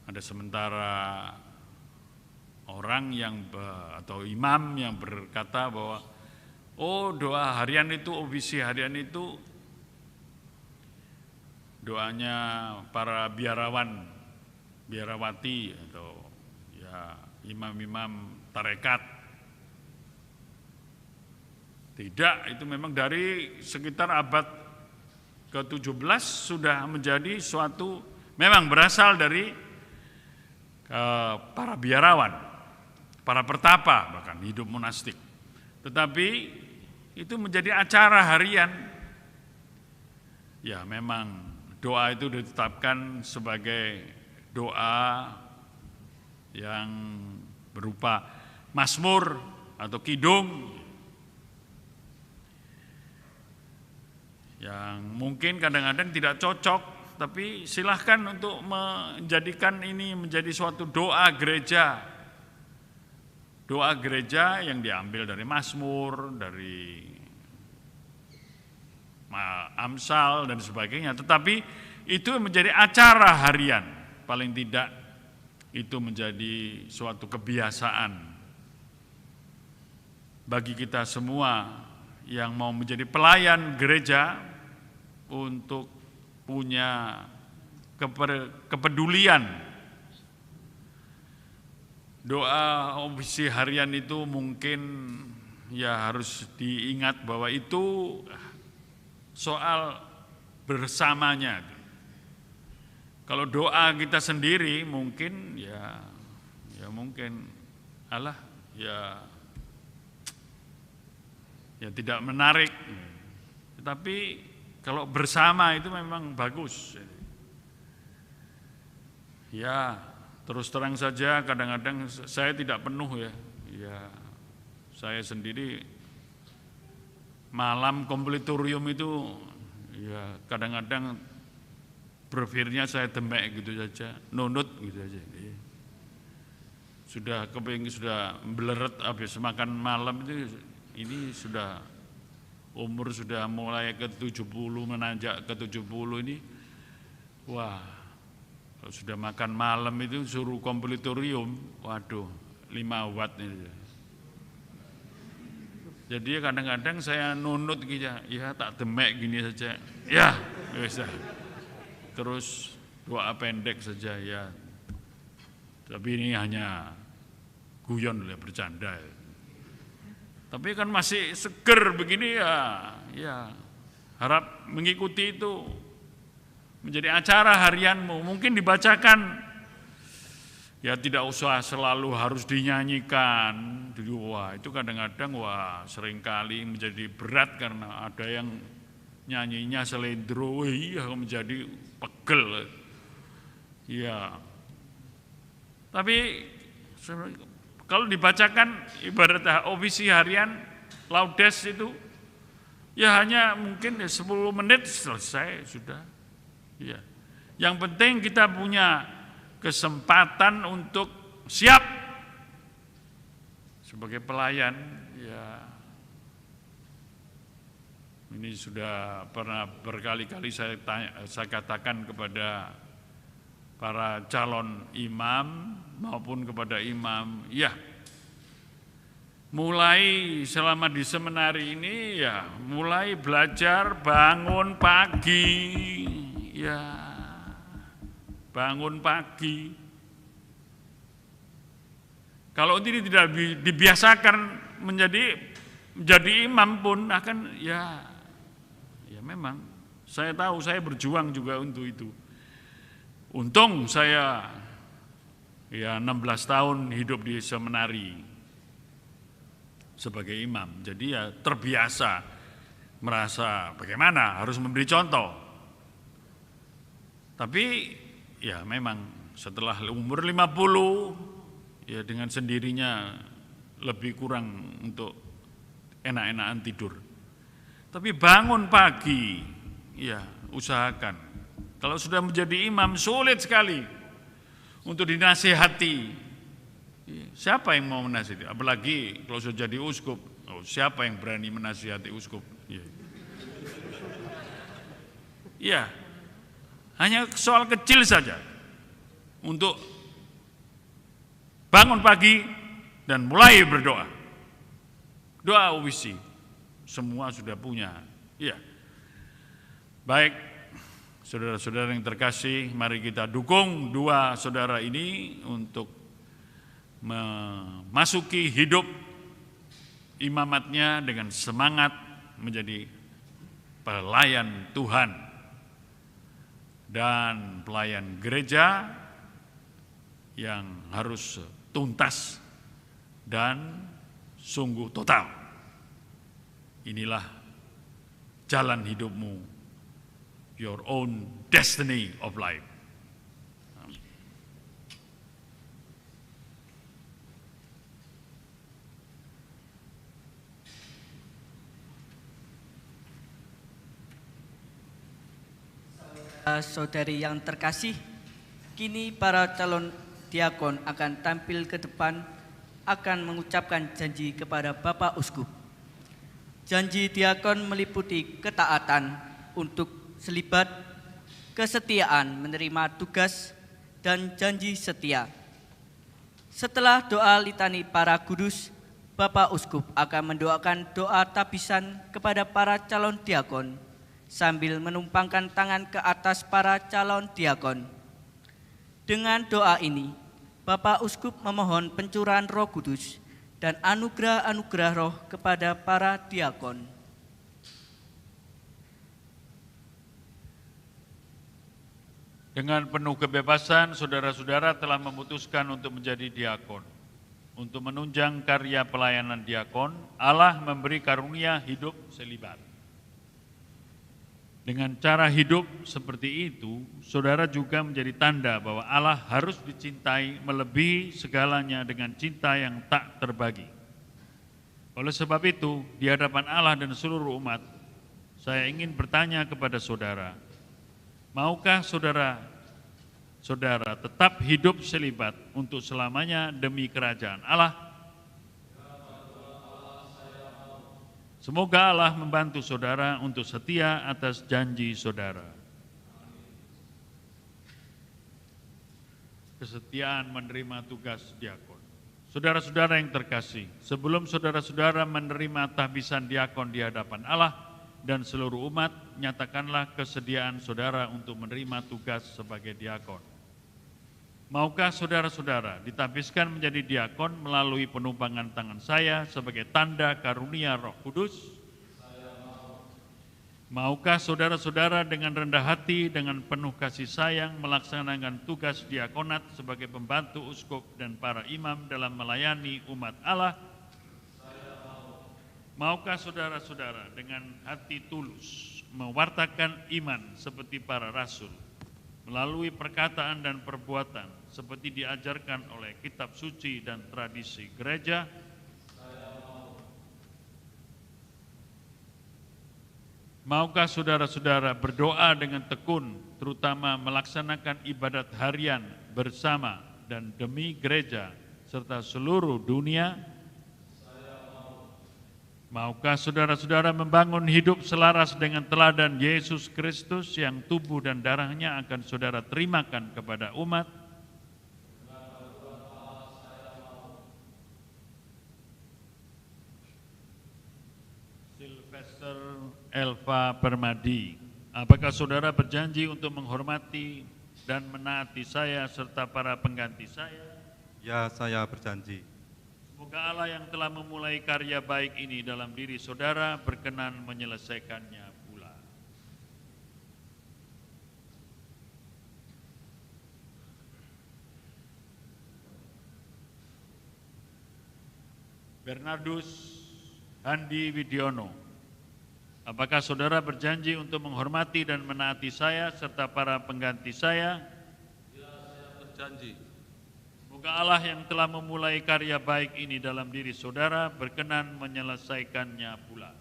Ada sementara orang yang atau imam yang berkata bahwa doa harian itu, ofisi harian itu doanya para biarawan, biarawati atau ya imam-imam tarekat. Tidak, itu memang dari sekitar abad ke-17 sudah menjadi suatu, memang berasal dari para biarawan, para pertapa, bahkan hidup monastik. Tetapi itu menjadi acara harian. Ya, memang doa itu ditetapkan sebagai doa yang berupa mazmur atau kidung, yang mungkin kadang-kadang tidak cocok, tapi silahkan untuk menjadikan ini menjadi suatu doa gereja. Doa gereja yang diambil dari mazmur, dari Amsal dan sebagainya. Tetapi itu menjadi acara harian. Paling tidak itu menjadi suatu kebiasaan bagi kita semua yang mau menjadi pelayan gereja untuk punya kepedulian. Doa ofisi harian itu mungkin ya harus diingat bahwa itu soal bersamanya. Kalau doa kita sendiri mungkin ya mungkin ya tidak menarik. Tetapi kalau bersama itu memang bagus. Ya, terus terang saja kadang-kadang saya tidak penuh ya. Saya sendiri malam komplitorium itu ya kadang-kadang berpikirnya saya demek gitu saja, nunut gitu saja. Sudah kepingin, sudah beleret habis makan malam itu, ini sudah umur sudah mulai ke-70, menanjak ke-70 ini. Wah, kalau sudah makan malam itu suruh komplitorium, waduh 5 watt ini. Jadi kadang-kadang saya nunut gitu, ya tak demek gini saja, ya bisa. Terus doa pendek saja ya. Tapi ini hanya guyon, bercanda. Tapi kan masih seger begini ya harap mengikuti itu menjadi acara harianmu. Mungkin dibacakan Ya tidak usah selalu harus dinyanyikan. Wah, itu kadang-kadang seringkali menjadi berat karena ada yang nyanyinya selendro, iya menjadi pegel. Ya. Tapi kalau dibacakan ibarat ofisi harian laudes itu ya hanya mungkin 10 menit selesai sudah. Ya. Yang penting kita punya kesempatan untuk siap sebagai pelayan. Ya, ini sudah pernah berkali-kali saya katakan kepada para calon imam maupun kepada imam, ya mulai selama di seminari ini ya mulai belajar bangun pagi, ya bangun pagi. Kalau ini tidak dibiasakan menjadi imam pun akan ya memang saya tahu saya berjuang juga untuk itu. Untung saya ya 16 tahun hidup di seminari sebagai imam. Jadi ya terbiasa merasa bagaimana harus memberi contoh. Tapi ya memang setelah umur 50 ya dengan sendirinya lebih kurang untuk enak-enakan tidur. Tapi bangun pagi ya usahakan. Kalau sudah menjadi imam sulit sekali untuk dinasihati. Siapa yang mau menasihati? Apalagi kalau sudah jadi uskup, siapa yang berani menasihati uskup? Ya. Hanya soal kecil saja untuk bangun pagi dan mulai berdoa. Doa ofisi semua sudah punya. Ya. Baik, saudara-saudara yang terkasih, mari kita dukung dua saudara ini untuk memasuki hidup imamatnya dengan semangat menjadi pelayan Tuhan dan pelayan gereja yang harus tuntas dan sungguh total. Inilah jalan hidupmu, your own destiny of life. Saudari yang terkasih, kini para calon diakon akan tampil ke depan akan mengucapkan janji kepada Bapak Uskup. Janji diakon meliputi ketaatan untuk selibat, kesetiaan menerima tugas, dan janji setia. Setelah doa litani para kudus, Bapak Uskup akan mendoakan doa tabisan kepada para calon diakon sambil menumpangkan tangan ke atas para calon diakon. Dengan doa ini, Bapak Uskup memohon pencurahan Roh Kudus dan anugerah-anugerah roh kepada para diakon. Dengan penuh kebebasan, saudara-saudara telah memutuskan untuk menjadi diakon. Untuk menunjang karya pelayanan diakon, Allah memberi karunia hidup selibat. Dengan cara hidup seperti itu, saudara juga menjadi tanda bahwa Allah harus dicintai melebihi segalanya dengan cinta yang tak terbagi. Oleh sebab itu, di hadapan Allah dan seluruh umat, saya ingin bertanya kepada saudara, maukah saudara tetap hidup selibat untuk selamanya demi kerajaan Allah? Semoga Allah membantu saudara untuk setia atas janji saudara. Kesetiaan menerima tugas diakon. Saudara-saudara yang terkasih, sebelum saudara-saudara menerima tahbisan diakon di hadapan Allah dan seluruh umat, nyatakanlah kesediaan saudara untuk menerima tugas sebagai diakon. Maukah saudara-saudara ditahbiskan menjadi diakon melalui penumpangan tangan saya sebagai tanda karunia Roh Kudus? Maukah saudara-saudara dengan rendah hati, dengan penuh kasih sayang melaksanakan tugas diakonat sebagai pembantu uskup dan para imam dalam melayani umat Allah? Maukah saudara-saudara dengan hati tulus mewartakan iman seperti para rasul, melalui perkataan dan perbuatan seperti diajarkan oleh kitab suci dan tradisi gereja? Maukah saudara-saudara berdoa dengan tekun, terutama melaksanakan ibadat harian bersama dan demi gereja serta seluruh dunia? Maukah saudara-saudara membangun hidup selaras dengan teladan Yesus Kristus yang tubuh dan darahnya akan saudara terimakan kepada umat? Elva Permadi, apakah saudara berjanji untuk menghormati dan menaati saya serta para pengganti saya? Ya, saya berjanji. Semoga Allah yang telah memulai karya baik ini dalam diri saudara berkenan menyelesaikannya pula. Bernardus Handi Widiono, apakah saudara berjanji untuk menghormati dan menaati saya serta para pengganti saya? Ya, saya berjanji. Semoga Allah yang telah memulai karya baik ini dalam diri saudara berkenan menyelesaikannya pula.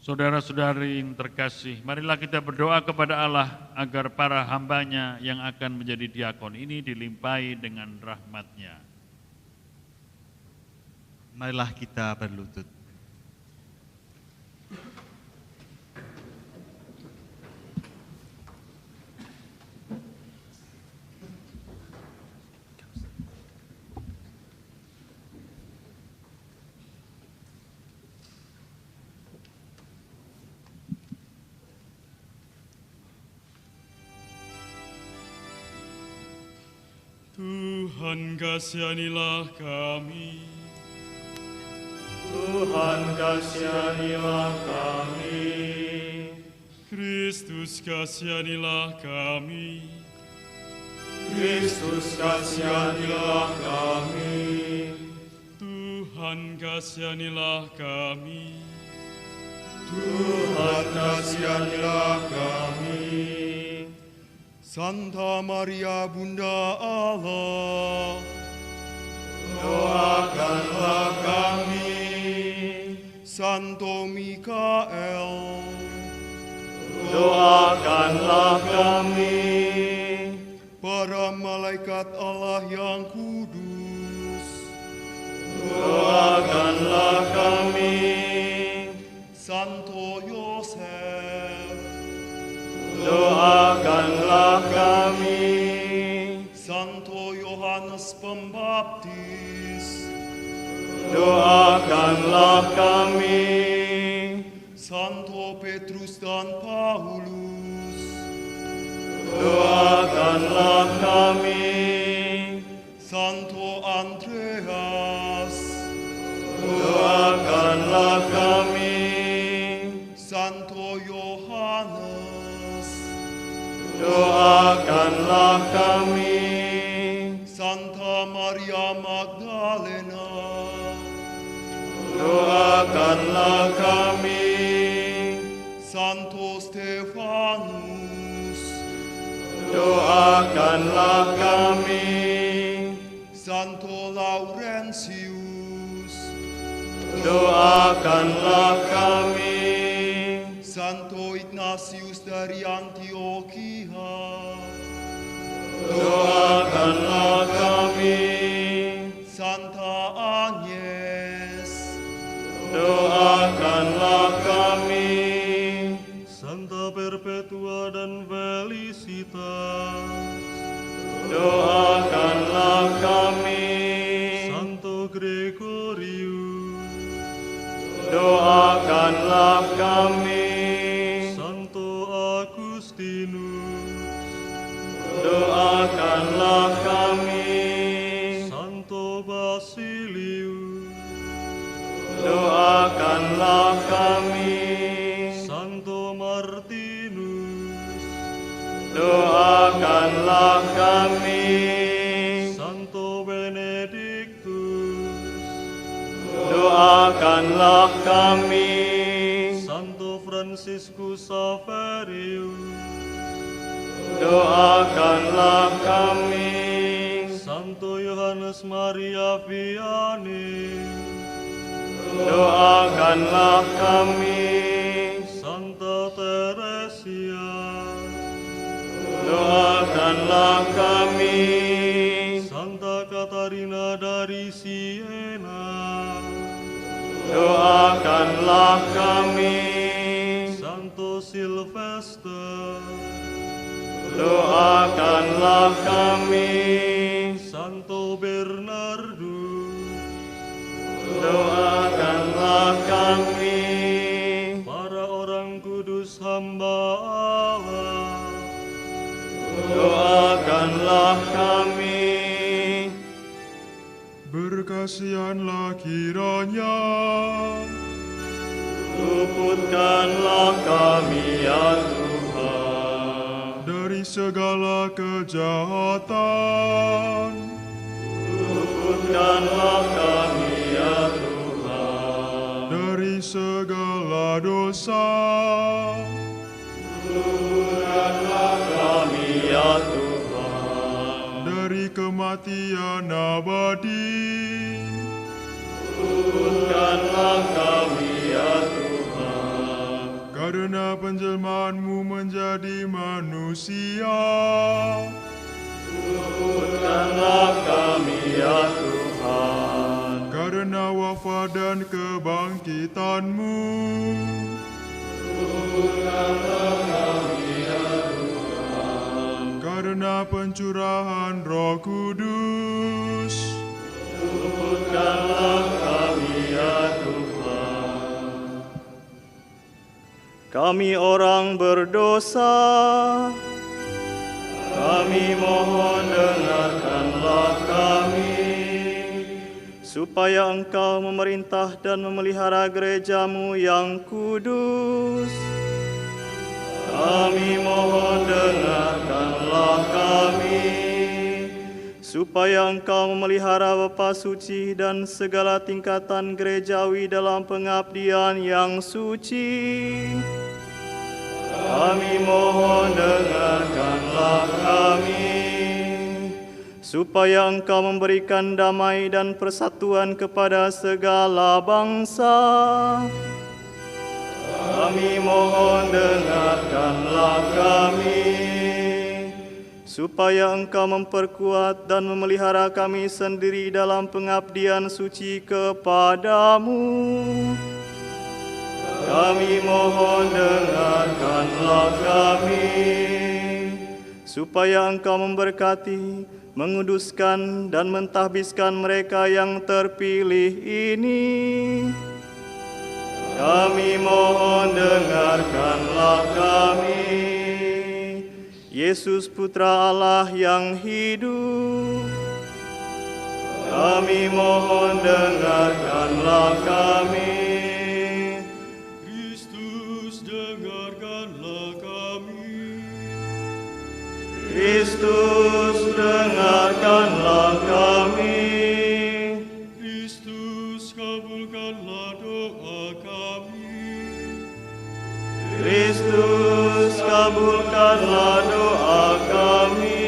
Saudara-saudari yang terkasih, marilah kita berdoa kepada Allah agar para hamba-Nya yang akan menjadi diakon ini dilimpahi dengan rahmat-Nya. Marilah kita berlutut. Tuhan kasihanilah kami. Tuhan kasihanilah kami. Kristus kasihanilah kami. Kristus kasihanilah kami. Tuhan kasihanilah kami. Tuhan kasihanilah kami. Santa Maria Bunda Allah, doakanlah kami. Santo Mikael, doakanlah kami. para malaikat Allah yang kudus, doakanlah kami. Santo Yosef, doakanlah kami. Santo Yohanes Pembaptis, doakanlah kami. Santo Petrus dan Paulus, doakanlah kami. Santo Andreas, doakanlah kami. Santo Yohanes, doakanlah kami. Santa Maria Magdalena, doakanlah kami. Santo Stefanus, doakanlah kami. Santo Laurentius, doakanlah kami. Santo Ignatius dari Antioquia, doakanlah kami. Santa Agnes, doakanlah kami. Santa Perpetua dan Felicitas, doakanlah kami. Santo Gregorius, Doakanlah kami. Santo Martinus, doakanlah kami. Santo Benediktus, Doakanlah kami. Santo Fransiskus Saverius, Doakanlah kami. Santo Yohanes Maria Vianney, Doakanlah kami. Santa Teresia, Doakanlah kami. Santa Katarina dari Siena, Doakanlah kami. Santo Silvester, Doakanlah kami. Santo Bernardus, Doakanlah kami. para orang kudus hamba Allah, Doakanlah kami. berkasihanlah kiranya, Luputkanlah kami ya Tuhan. dari segala kejahatan, Luputkanlah kami ya Tuhan. dari segala dosa, Luputkanlah kami ya Tuhan. dari kematian abadi, Luputkanlah kami ya Tuhan. karena penjelmaanmu menjadi manusia, Luputkanlah kami ya Tuhan. karena wafat dan kebangkitanmu, Luputkanlah kami ya Tuhan. karena pencurahan Roh Kudus, Luputkanlah kami ya Tuhan. kami orang berdosa, Kami mohon dengarkanlah kami. supaya Engkau memerintah dan memelihara gerejamu yang kudus. Kami mohon dengarkanlah kami. Supaya Engkau memelihara Bapa suci dan segala tingkatan gerejawi dalam pengabdian yang suci. Kami mohon dengarkanlah kami. Supaya Engkau memberikan damai dan persatuan kepada segala bangsa. Kami mohon dengarkanlah kami. Supaya Engkau memperkuat dan memelihara kami sendiri dalam pengabdian suci kepadamu. Kami mohon dengarkanlah kami. Supaya Engkau memberkati, menguduskan, dan mentahbiskan mereka yang terpilih ini. Kami mohon dengarkanlah kami. Yesus Putra Allah yang hidup, Kami mohon dengarkanlah kami. Kristus dengarkanlah kami. Kristus dengarkanlah kami. Kristus kabulkanlah doa kami. Kristus kabulkanlah doa kami.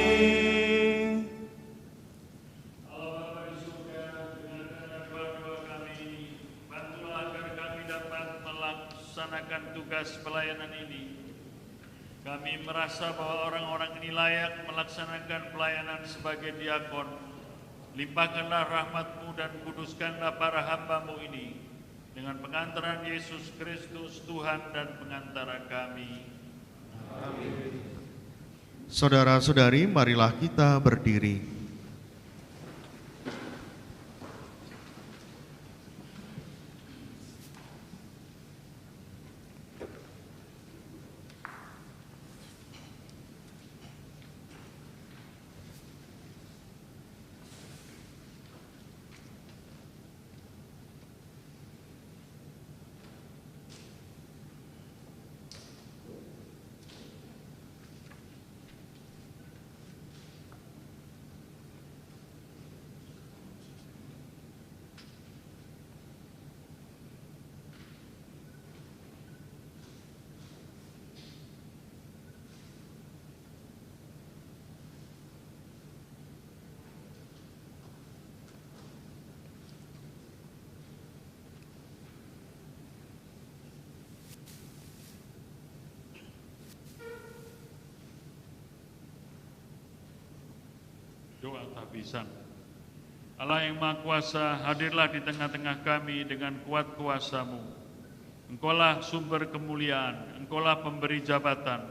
Bantulah agar kami dapat melaksanakan tugas pelayanan ini. Kami merasa bahwa orang-orang ini layak melaksanakan pelayanan sebagai diakon. Limpahkanlah rahmat-Mu dan kuduskanlah para hamba-Mu ini dengan pengantaran Yesus Kristus Tuhan dan pengantara kami. Saudara-saudari, marilah kita berdiri. Doa tahbisan. Allah yang Maha Kuasa, hadirlah di tengah-tengah kami dengan kuat kuasa-Mu. Engkaulah sumber kemuliaan, Engkaulah pemberi jabatan,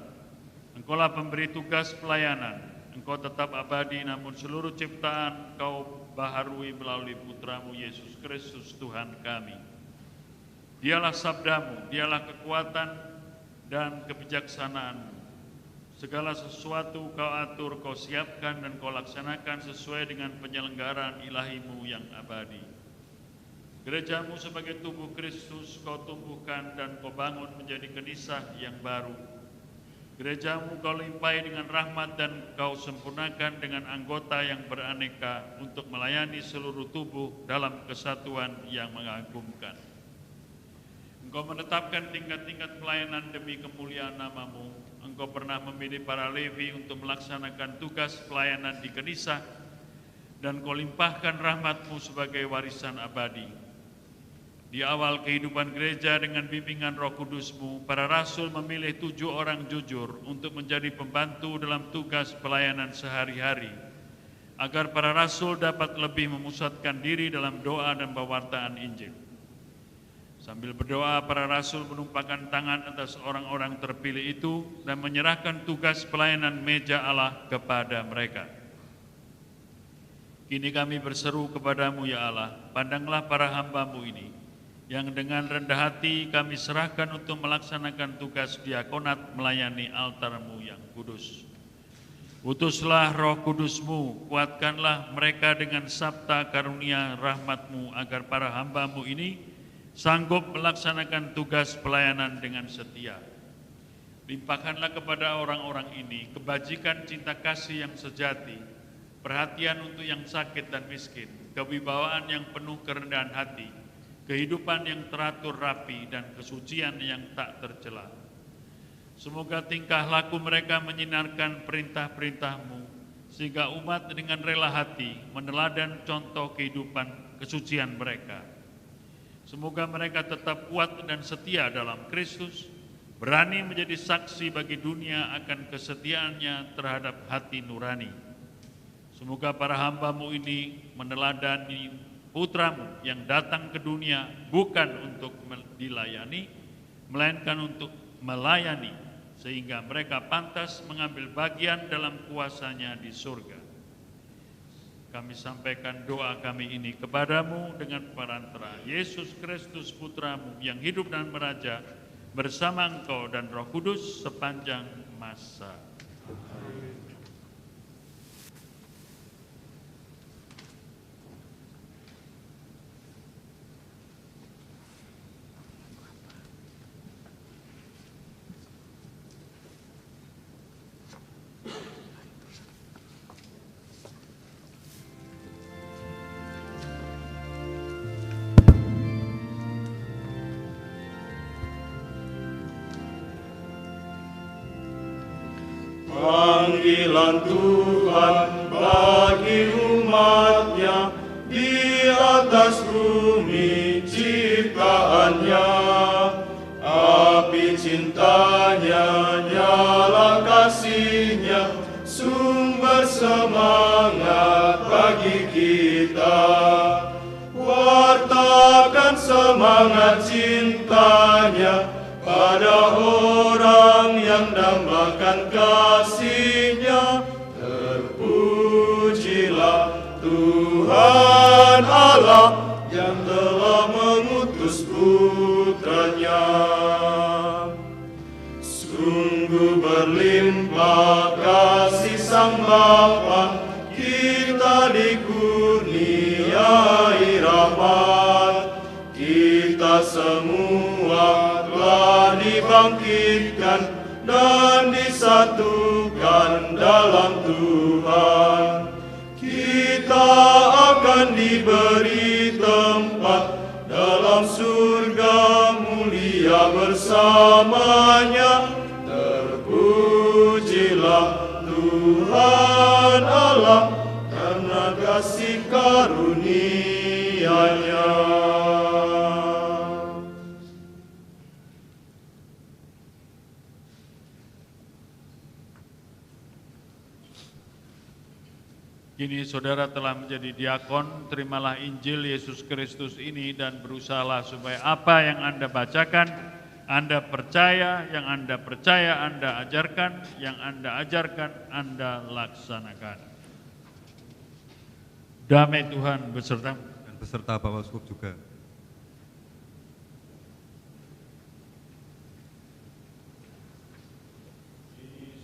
Engkaulah pemberi tugas pelayanan. Engkau tetap abadi, namun seluruh ciptaan Kau baharui melalui Putra-Mu Yesus Kristus Tuhan kami. Dialah sabda-Mu, dialah kekuatan dan kebijaksanaan. Segala sesuatu Kau atur, Kau siapkan dan Kau laksanakan sesuai dengan penyelenggaraan ilahi-Mu yang abadi. Gereja-Mu sebagai tubuh Kristus Kau tumbuhkan dan Kau bangun menjadi kenisah yang baru. Gereja-Mu Kau limpahi dengan rahmat dan Kau sempurnakan dengan anggota yang beraneka untuk melayani seluruh tubuh dalam kesatuan yang mengagumkan. Engkau menetapkan tingkat-tingkat pelayanan demi kemuliaan nama-Mu. Engkau pernah memilih para Levi untuk melaksanakan tugas pelayanan di Kenisah, dan Kau limpahkan rahmat-Mu sebagai warisan abadi. Di awal kehidupan gereja dengan bimbingan Roh Kudus-Mu, para rasul memilih 7 orang jujur untuk menjadi pembantu dalam tugas pelayanan sehari-hari, agar para rasul dapat lebih memusatkan diri dalam doa dan pewartaan Injil. Sambil berdoa, para rasul menumpahkan tangan atas orang-orang terpilih itu dan menyerahkan tugas pelayanan meja Allah kepada mereka. Kini kami berseru kepadamu ya Allah, pandanglah para hamba-Mu ini, yang dengan rendah hati kami serahkan untuk melaksanakan tugas diakonat melayani altar-Mu yang kudus. Utuslah Roh Kudus-Mu, kuatkanlah mereka dengan sabta karunia rahmat-Mu, agar para hamba-Mu ini sanggup melaksanakan tugas pelayanan dengan setia. Limpahkanlah kepada orang-orang ini kebajikan cinta kasih yang sejati, perhatian untuk yang sakit dan miskin, kewibawaan yang penuh kerendahan hati, kehidupan yang teratur rapi, dan kesucian yang tak tercela. Semoga tingkah laku mereka menyinarkan perintah-perintah-Mu, sehingga umat dengan rela hati meneladan contoh kehidupan kesucian mereka. Semoga mereka tetap kuat dan setia dalam Kristus, berani menjadi saksi bagi dunia akan kesetiaannya terhadap hati nurani. Semoga para hamba-Mu ini meneladani Putra-Mu yang datang ke dunia bukan untuk dilayani, melainkan untuk melayani, sehingga mereka pantas mengambil bagian dalam kuasa-Nya di surga. Kami sampaikan doa kami ini kepadamu dengan perantara Yesus Kristus Putra-Mu yang hidup dan meraja bersama Engkau dan Roh Kudus sepanjang masa. Panggilan Tuhan bagi umat-Nya di atas bumi ciptaannya. Api cintanya, nyala kasih-Nya, sumber semangat bagi kita. Wartakan semangat cintanya pada orang yang dambakan kasih-Nya. Terpujilah Tuhan Allah yang telah mengutus Putra-Nya. Sungguh berlimpah kasih Sang Bapa, kita dikurniai rahmat. Kita semua telah dibangkitkan dan disatukan dalam Tuhan. Kita akan diberi tempat dalam surga mulia bersamanya. Terpujilah Tuhan Allah karena kasih karunia-Nya. Kini saudara telah menjadi diakon, terimalah Injil Yesus Kristus ini dan berusahalah supaya apa yang Anda bacakan, Anda percaya, yang Anda percaya Anda ajarkan, yang Anda ajarkan Anda laksanakan. Damai Tuhan besertamu. Dan beserta Bapak Uskup juga.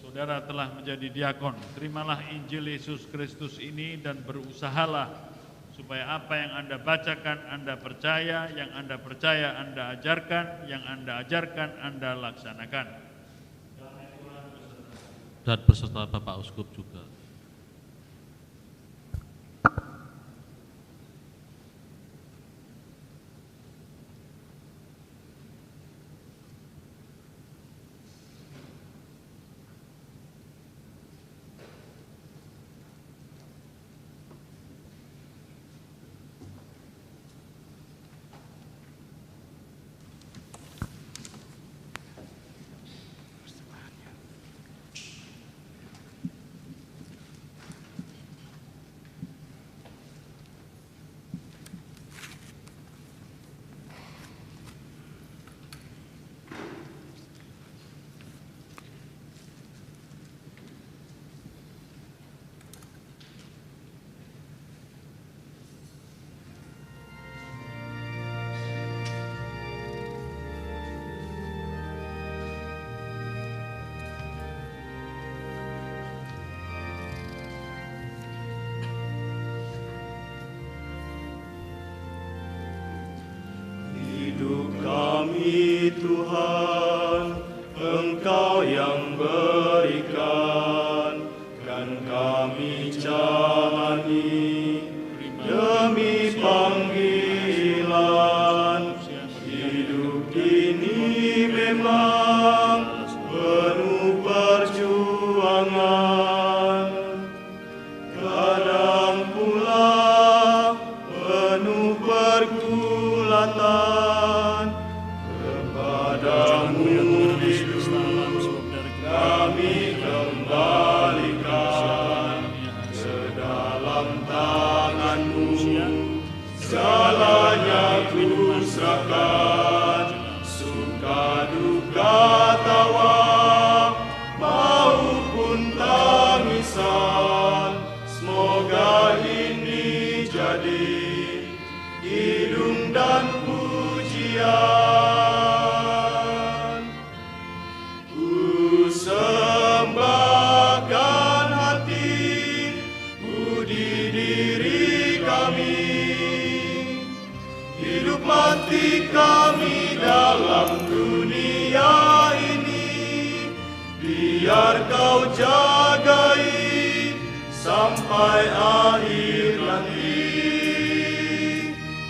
Saudara telah menjadi diakon, terimalah Injil Yesus Kristus ini dan berusahalah supaya apa yang Anda bacakan, Anda percaya, yang Anda percaya, Anda ajarkan, yang Anda ajarkan, Anda laksanakan. Dan beserta Bapak Uskup juga. Hidup kami Tuhan, Engkau yang berikan, kan kami jalani demi panggilan. Hidup ini memang penuh perjuangan, kadang pula penuh pergulatan. Kepadamu hidup kami kembalikan, sedalam tangan-Mu segalanya ku serahkan. Suka duka tawa maupun tangisan, semoga ini jadi hidung dan pujian. Ku sembahkan hati, budi diri kami, hidup mati kami dalam dunia ini. Biar Kau jagai sampai akhir nanti,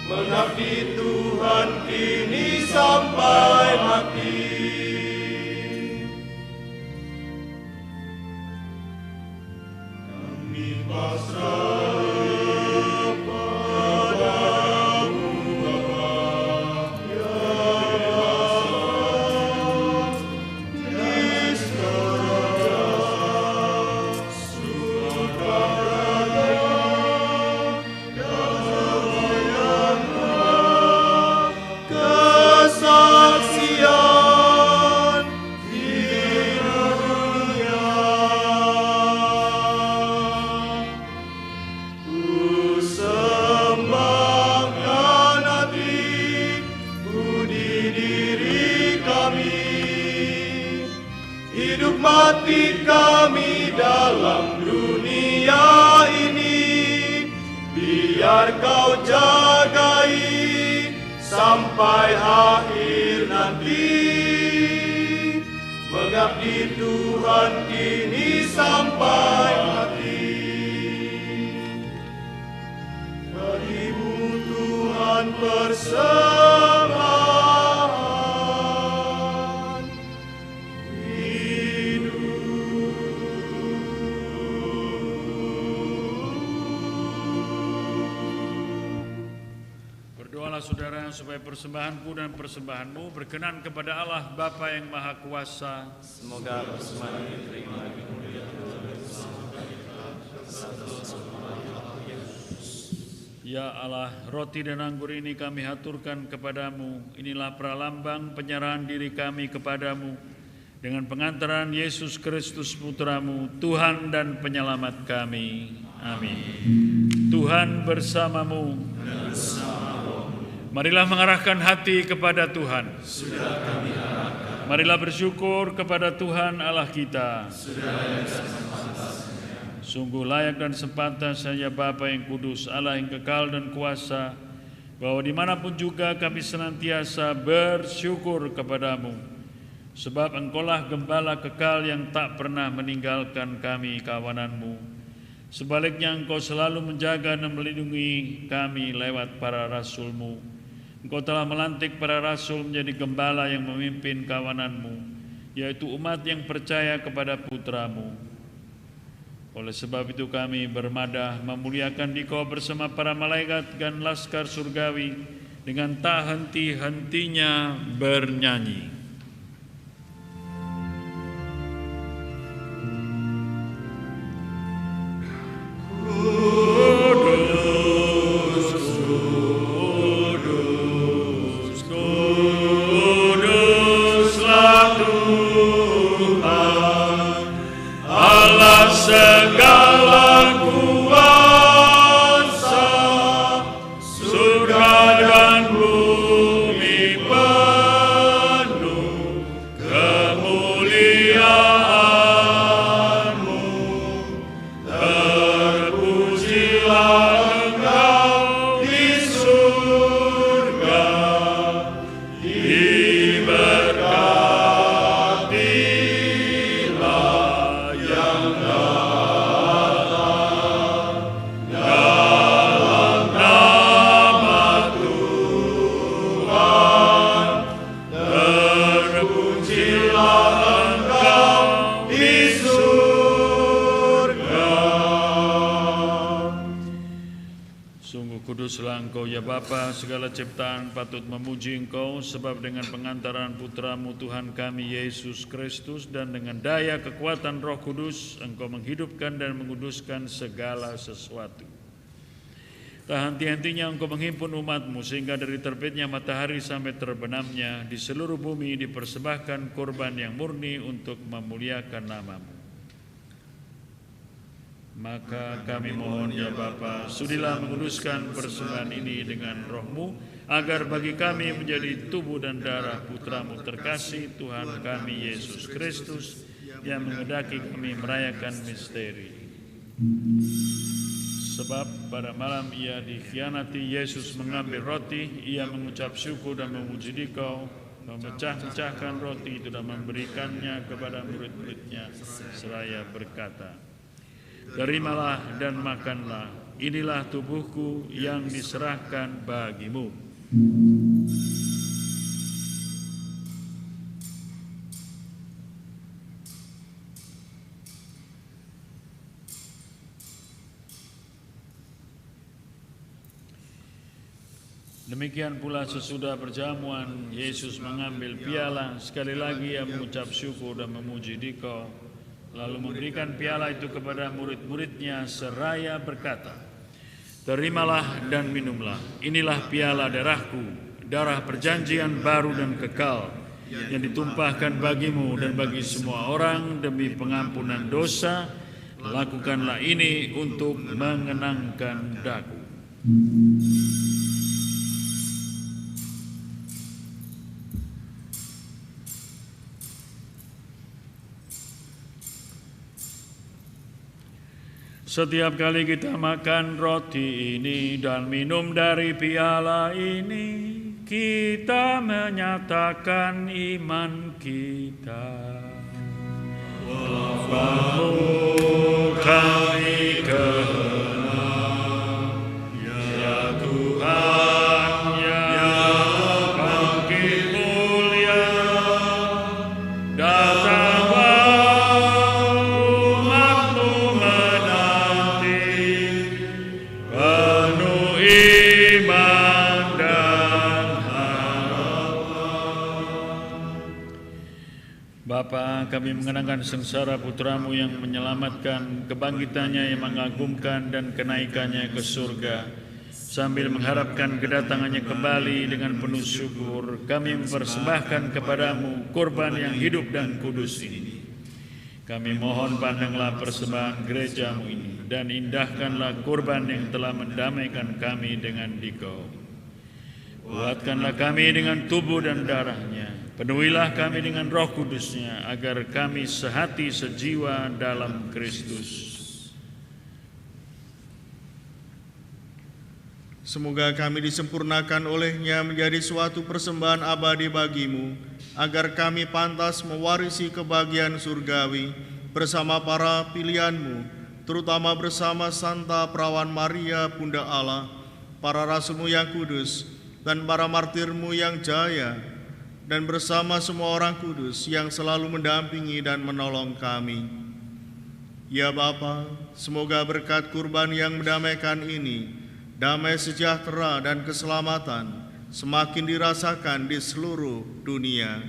mengabdi Tuhan kini sampai mati. Kami pasrah padamu Bapa, ya niscaya sukarela kesaksian di dunia. Ku sembahkan hati, budi diri kami, hidup mati kami dalam dunia ini. Biar Kau jagai sampai akhir nanti, mengabdi Tuhan kini sampai mati. Bagi-Mu Tuhan persembahan Berdoalah saudara supaya persembahanku dan persembahanmu berkenan kepada Allah Bapa yang Maha Kuasa. Semoga persembahan ini diterima di kemuliaan Tuhan satu Ya Allah, roti dan anggur ini kami haturkan kepadamu. Inilah pralambang penyerahan diri kami kepadamu. Dengan pengantaran Yesus Kristus Putramu, Tuhan dan Penyelamat kami. Amin. Tuhan bersamamu. Marilah mengarahkan hati kepada Tuhan. Sudah kami arahkan. Marilah bersyukur kepada Tuhan Allah kita. Sungguh layak dan sepantasnya Bapa yang kudus, Allah yang kekal dan kuasa, bahwa dimanapun juga kami senantiasa bersyukur kepadamu. Sebab Engkaulah Gembala kekal yang tak pernah meninggalkan kami kawananmu. Sebaliknya Engkau selalu menjaga dan melindungi kami lewat para rasul-Mu. Engkau telah melantik para rasul menjadi gembala yang memimpin kawananmu, yaitu umat yang percaya kepada Putramu. Oleh sebab itu kami bermadah memuliakan Dikau bersama para malaikat dan laskar surgawi dengan tak henti-hentinya bernyanyi. Bapa, segala ciptaan patut memuji Engkau, sebab dengan pengantaran Putramu Tuhan kami Yesus Kristus dan dengan daya kekuatan Roh Kudus Engkau menghidupkan dan menguduskan segala sesuatu. Tak henti-hentinya Engkau menghimpun umat-Mu sehingga dari terbitnya matahari sampai terbenamnya di seluruh bumi dipersembahkan korban yang murni untuk memuliakan nama-Mu. Maka kami mohon ya Bapa, sudilah menguduskan persembahan ini dengan Roh-Mu, agar bagi kami menjadi tubuh dan darah Putramu terkasih Tuhan kami Yesus Kristus, yang menghendaki kami merayakan misteri. Sebab pada malam ia dikhianati, Yesus mengambil roti, ia mengucap syukur dan memuji Dikau, memecah-mecahkan roti itu dan memberikannya kepada murid-muridnya, seraya berkata, "Terimalah dan makanlah, inilah tubuhku yang diserahkan bagimu." Demikian pula sesudah perjamuan, Yesus mengambil piala, sekali lagi ia mengucap syukur dan memuji Dikau, lalu memberikan piala itu kepada murid-muridnya seraya berkata, "Terimalah dan minumlah, inilah piala darahku, darah perjanjian baru dan kekal, yang ditumpahkan bagimu dan bagi semua orang demi pengampunan dosa. Lakukanlah ini untuk mengenangkan daku." Setiap kali kita makan roti ini dan minum dari piala ini, kita menyatakan iman kita. Walau kami kenal, ya Tuhan yang bangkit mulia, datanglah umat-Mu menanti, penuh iman dan harapan. Bapa, kami mengenangkan sengsara Putramu yang menyelamatkan, kebangkitannya yang mengagumkan dan kenaikannya ke surga. Sambil mengharapkan kedatangannya kembali dengan penuh syukur, kami mempersembahkan kepadamu kurban yang hidup dan kudus ini. Kami mohon pandanglah persembahan gerejamu ini, dan indahkanlah kurban yang telah mendamaikan kami dengan Dikau. Kuatkanlah kami dengan tubuh dan darahnya, penuhilah kami dengan roh kudusnya, agar kami sehati sejiwa dalam Kristus. Semoga kami disempurnakan olehnya menjadi suatu persembahan abadi bagimu, agar kami pantas mewarisi kebahagiaan surgawi bersama para pilihanmu, terutama bersama Santa Perawan Maria, Bunda Allah, para rasulmu yang kudus, dan para martirmu yang jaya, dan bersama semua orang kudus yang selalu mendampingi dan menolong kami. Ya Bapa, semoga berkat kurban yang mendamaikan ini, damai sejahtera dan keselamatan semakin dirasakan di seluruh dunia.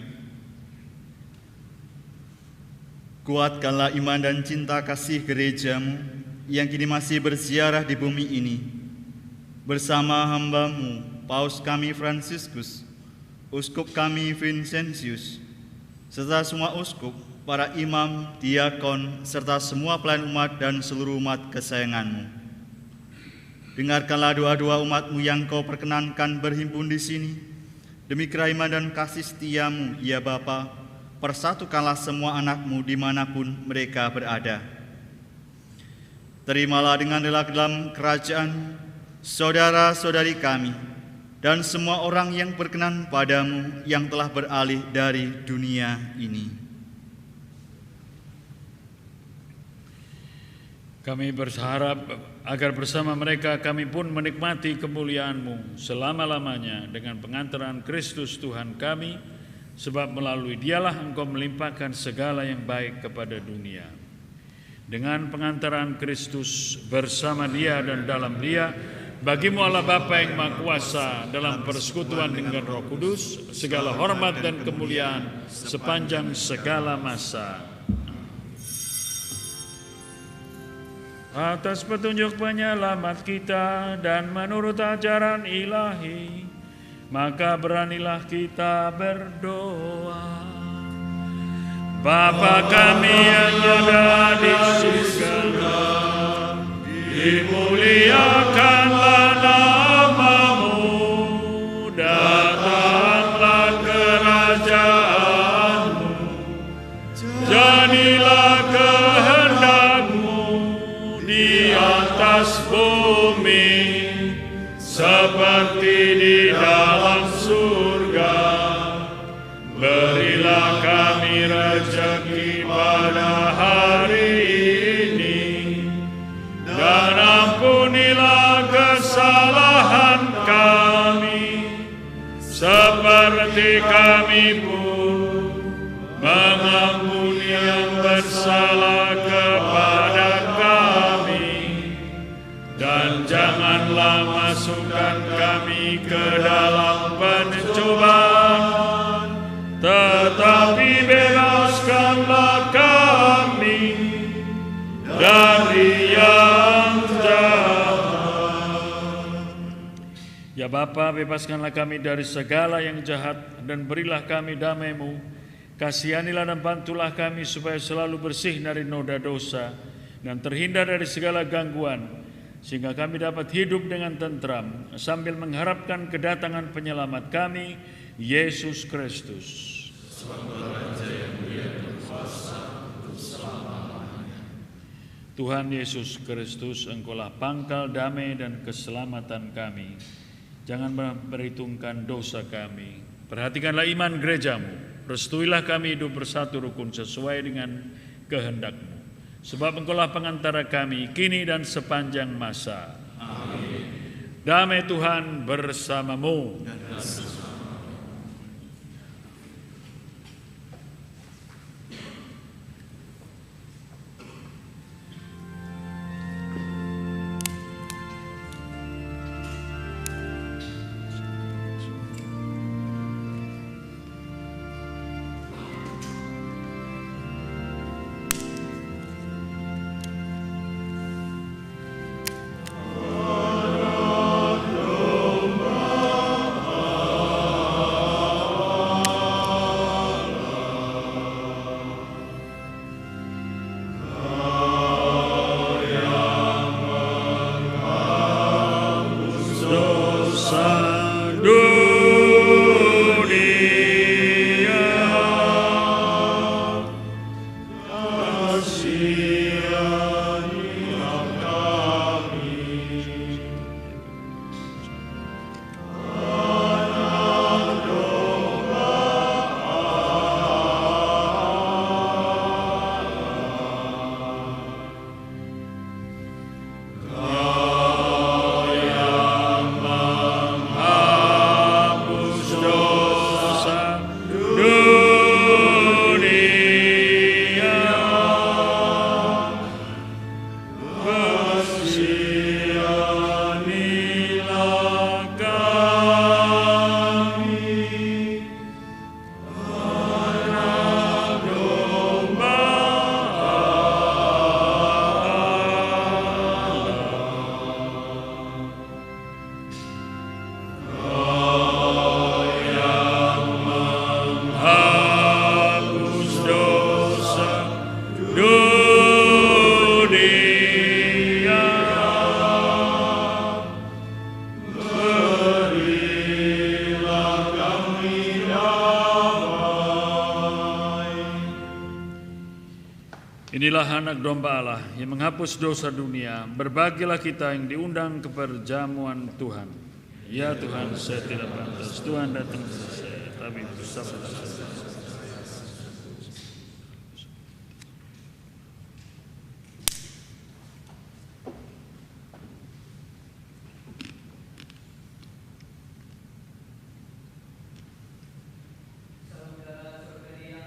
Kuatkanlah iman dan cinta kasih gerejamu yang kini masih berziarah di bumi ini, bersama hamba-Mu, Paus kami Fransiskus, Uskup kami Vincentius, serta semua uskup, para imam, diakon, serta semua pelayan umat dan seluruh umat kesayangan-Mu. Dengarkanlah doa-doa umat-Mu yang Kau perkenankan berhimpun di sini. Demi kerahiman dan kasih setia-Mu, ya Bapa, persatukanlah semua anak-Mu dimanapun mereka berada. Terimalah dengan rela ke dalam kerajaan saudara-saudari kami dan semua orang yang berkenan padamu yang telah beralih dari dunia ini. Kami berharap agar bersama mereka kami pun menikmati kemuliaan-Mu selama-lamanya dengan pengantaran Kristus Tuhan kami, sebab melalui Dialah Engkau melimpahkan segala yang baik kepada dunia. Dengan pengantaran Kristus bersama Dia dan dalam Dia, bagi-Mu Allah Bapa yang Maha Kuasa dalam persekutuan dengan Roh Kudus, segala hormat dan kemuliaan sepanjang segala masa. Atas petunjuk penyelamat kita dan menurut ajaran ilahi, maka beranilah kita berdoa. Bapa kami yang ada di surga, dimuliakanlah nama-Mu, datanglah kerajaan-Mu, jadilah kehendak-Mu di atas bumi seperti di dalam surga. Berilah kami rezeki pada hari ini, dan ampunilah kesalahan kami seperti kami pun mengampuni yang bersalah kepada kami. Dan janganlah masukkan kami ke dalam pencobaan, tetapi bebaskanlah kami dari yang jahat. Ya Bapa, bebaskanlah kami dari segala yang jahat, dan berilah kami damai-Mu. Kasihanilah dan bantulah kami supaya selalu bersih dari noda dosa dan terhindar dari segala gangguan, sehingga kami dapat hidup dengan tentram sambil mengharapkan kedatangan penyelamat kami, Yesus Kristus. Tuhan Yesus Kristus, Engkaulah pangkal damai dan keselamatan kami. Jangan memperhitungkan dosa kami. Perhatikanlah iman gereja-Mu. Restuilah kami hidup bersatu rukun sesuai dengan kehendak-Mu. Sebab Engkaulah pengantara kami kini dan sepanjang masa. Amin. Damai Tuhan bersamamu. Inilah anak domba Allah yang menghapus dosa dunia. Berbahagialah kita yang diundang ke perjamuan Tuhan. Ya Tuhan, saya tidak pantas Tuhan datang ke saya, tapi bersabda saja.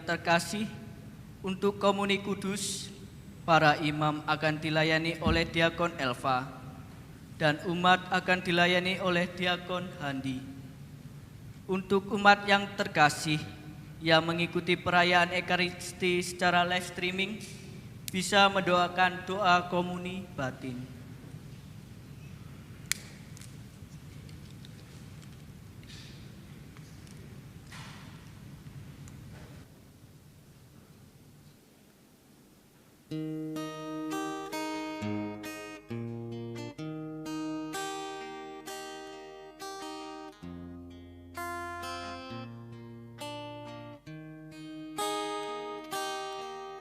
Terkasih, untuk komuni kudus, para imam akan dilayani oleh diakon Elva dan umat akan dilayani oleh diakon Handi. Untuk umat yang terkasih yang mengikuti perayaan Ekaristi secara live streaming bisa mendoakan doa komuni batin.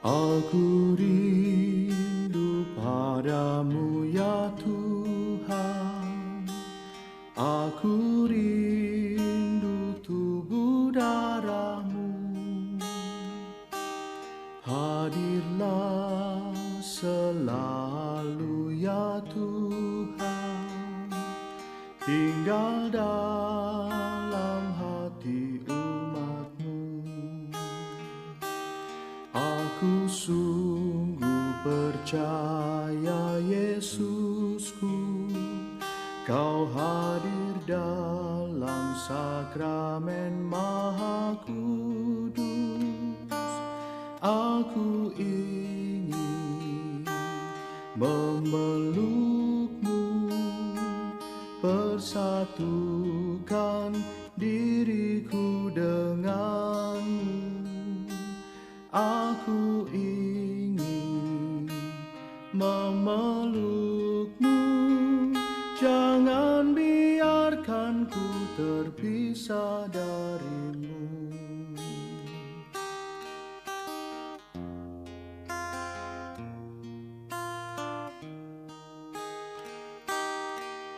Aku rindu padamu ya Tuhan, aku rindu tubuh darahmu. Hadirlah selalu ya Tuhan, tinggal dalam hati umatmu. Aku sungguh percaya Yesusku, Kau hadir dalam sakramen Maha Kudus. Aku ingin memelukmu, persatukan diriku denganmu. Aku ingin memelukmu, jangan biarkan ku terpisah darimu.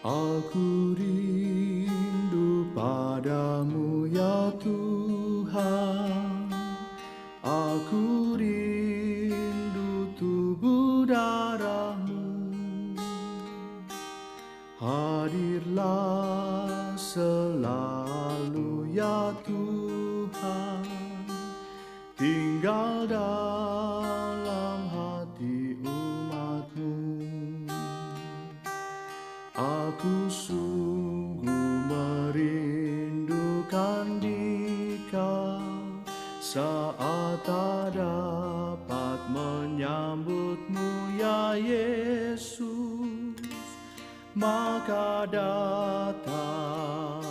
Aku rindu padamu ya Tuhan, aku rindu tubuh darahmu. Hadirlah selalu ya Tuhan, tinggal dalam hati umatmu. Aku sungguh merindukan Dikau, saat tak dapat menyambutmu ya Yesus, maka datanglah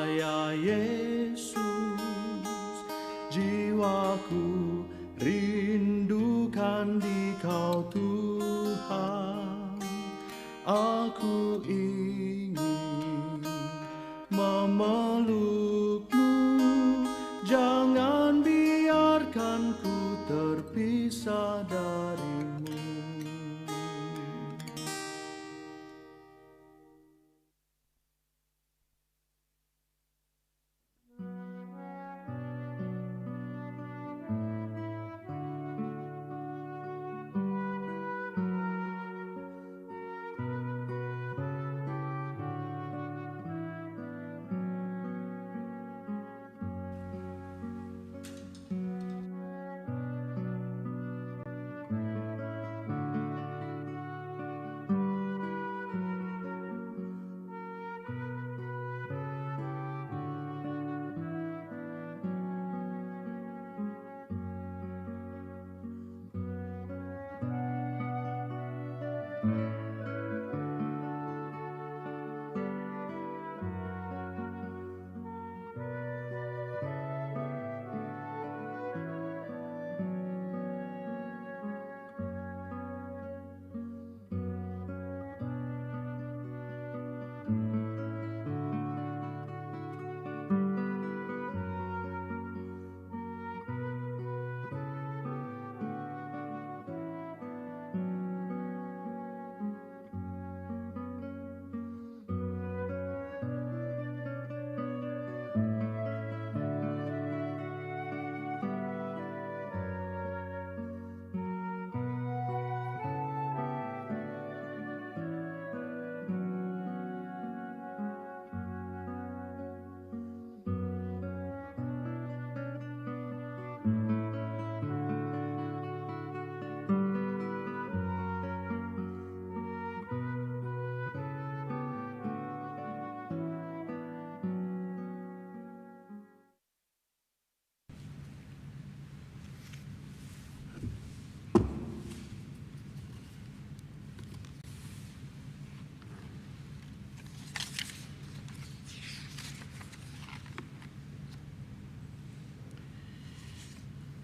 ya Yesus. Jiwaku rindukan Dikau Tuhan, aku ingin memelukmu, jangan biarkan ku terpisah darimu.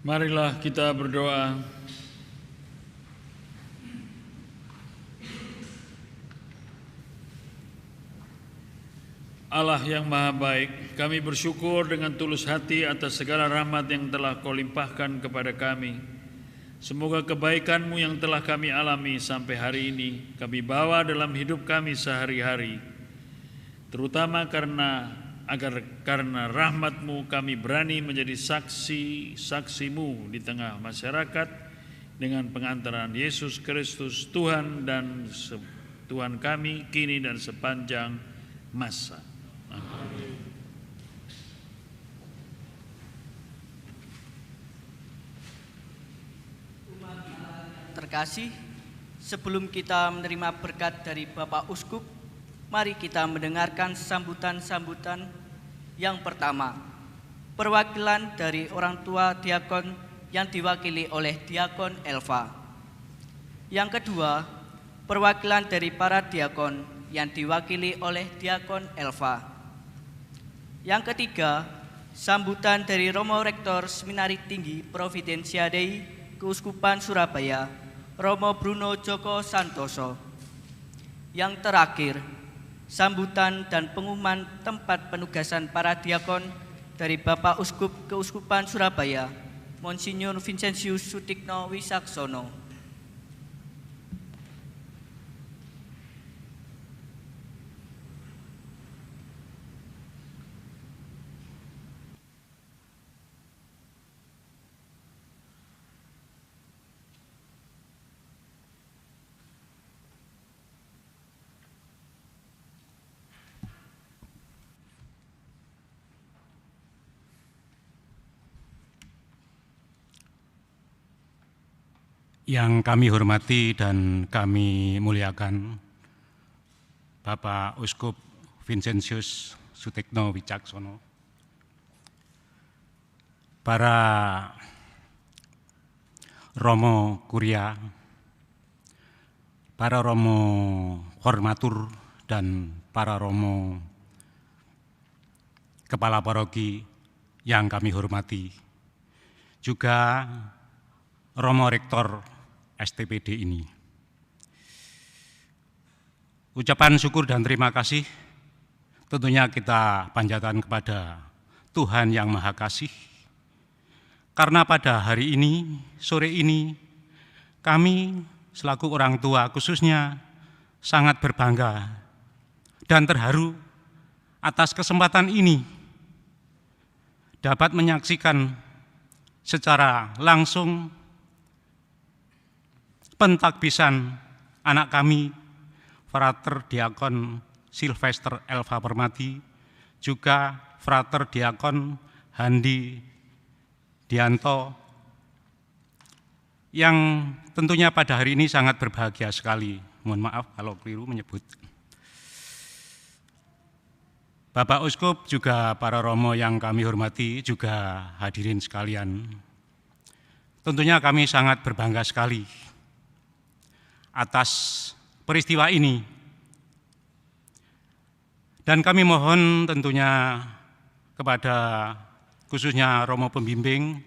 Marilah kita berdoa. Allah yang Maha Baik, kami bersyukur dengan tulus hati atas segala rahmat yang telah Kau limpahkan kepada kami. Semoga kebaikan-Mu yang telah kami alami sampai hari ini, kami bawa dalam hidup kami sehari-hari. Terutama karena rahmat-Mu kami berani menjadi saksi-saksi-Mu di tengah masyarakat dengan pengantaran Yesus Kristus Tuhan dan Tuhan kami kini dan sepanjang masa. Amin. Terkasih, sebelum kita menerima berkat dari Bapak Uskup, mari kita mendengarkan sambutan-sambutan. Yang pertama, perwakilan dari orang tua diakon yang diwakili oleh Diakon Elva. Yang kedua, perwakilan dari para diakon yang diwakili oleh Diakon Elva. Yang ketiga, sambutan dari Romo Rektor Seminari Tinggi Providensia Dei Keuskupan Surabaya, Romo Bruno Joko Santoso. Yang terakhir, sambutan dan pengumuman tempat penugasan para diakon dari Bapak Uskup Keuskupan Surabaya, Monsinyur Vincentius Sutikno Wisaksono. Yang kami hormati dan kami muliakan Bapak Uskup Vincentius Sutikno Wicaksono, para Romo Kuria, para Romo Hormatur dan para Romo Kepala Paroki yang kami hormati, juga Romo Rektor STPD ini. Ucapan syukur dan terima kasih tentunya kita panjatkan kepada Tuhan yang Maha Kasih, karena pada hari ini, sore ini, kami selaku orang tua khususnya sangat berbangga dan terharu atas kesempatan ini dapat menyaksikan secara langsung pentakbisan anak kami, Frater Diakon Silvester Elva Permati, juga Frater Diakon Handi Dianto, yang tentunya pada hari ini sangat berbahagia sekali. Mohon maaf kalau keliru menyebut. Bapak Uskup juga para Romo yang kami hormati, juga hadirin sekalian. Tentunya kami sangat berbangga sekali atas peristiwa ini. Dan kami mohon tentunya kepada khususnya Romo Pembimbing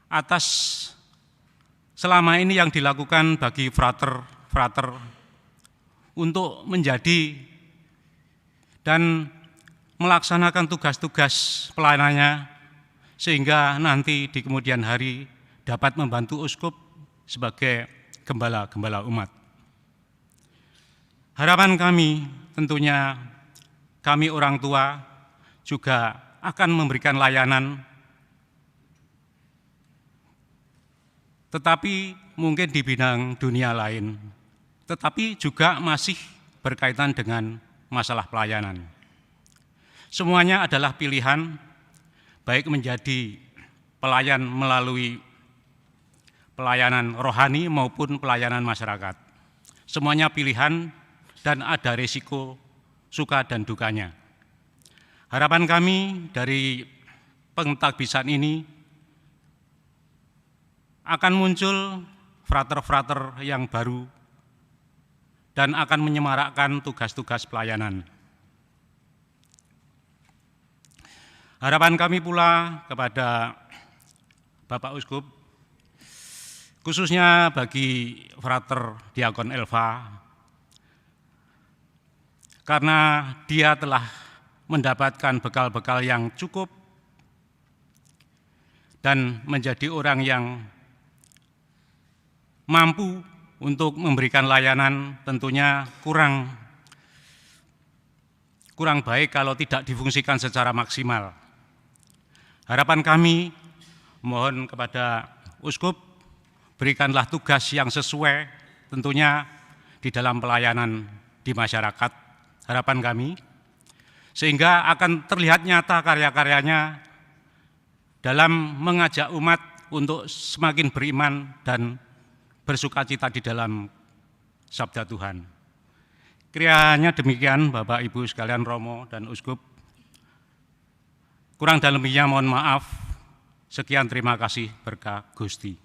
atas selama ini yang dilakukan bagi frater untuk menjadi dan melaksanakan tugas-tugas pelayanannya sehingga nanti di kemudian hari dapat membantu uskup sebagai gembala-gembala umat. Harapan kami tentunya kami orang tua juga akan memberikan layanan, tetapi mungkin di bidang dunia lain, tetapi juga masih berkaitan dengan masalah pelayanan. Semuanya adalah pilihan, baik menjadi pelayan melalui pelayanan rohani maupun pelayanan masyarakat. Semuanya pilihan dan ada risiko suka dan dukanya. Harapan kami dari pentakbisan ini akan muncul frater-frater yang baru dan akan menyemarakkan tugas-tugas pelayanan. Harapan kami pula kepada Bapak Uskup, khususnya bagi Frater Diakon Elva, karena dia telah mendapatkan bekal-bekal yang cukup dan menjadi orang yang mampu untuk memberikan layanan, tentunya kurang baik kalau tidak difungsikan secara maksimal. Harapan kami mohon kepada Uskup, berikanlah tugas yang sesuai tentunya di dalam pelayanan di masyarakat, harapan kami, sehingga akan terlihat nyata karya-karyanya dalam mengajak umat untuk semakin beriman dan bersukacita di dalam sabda Tuhan. Kiranya demikian Bapak Ibu sekalian Romo dan Uskup. Kurang dan lebihnya mohon maaf. Sekian, terima kasih, berkah Gusti.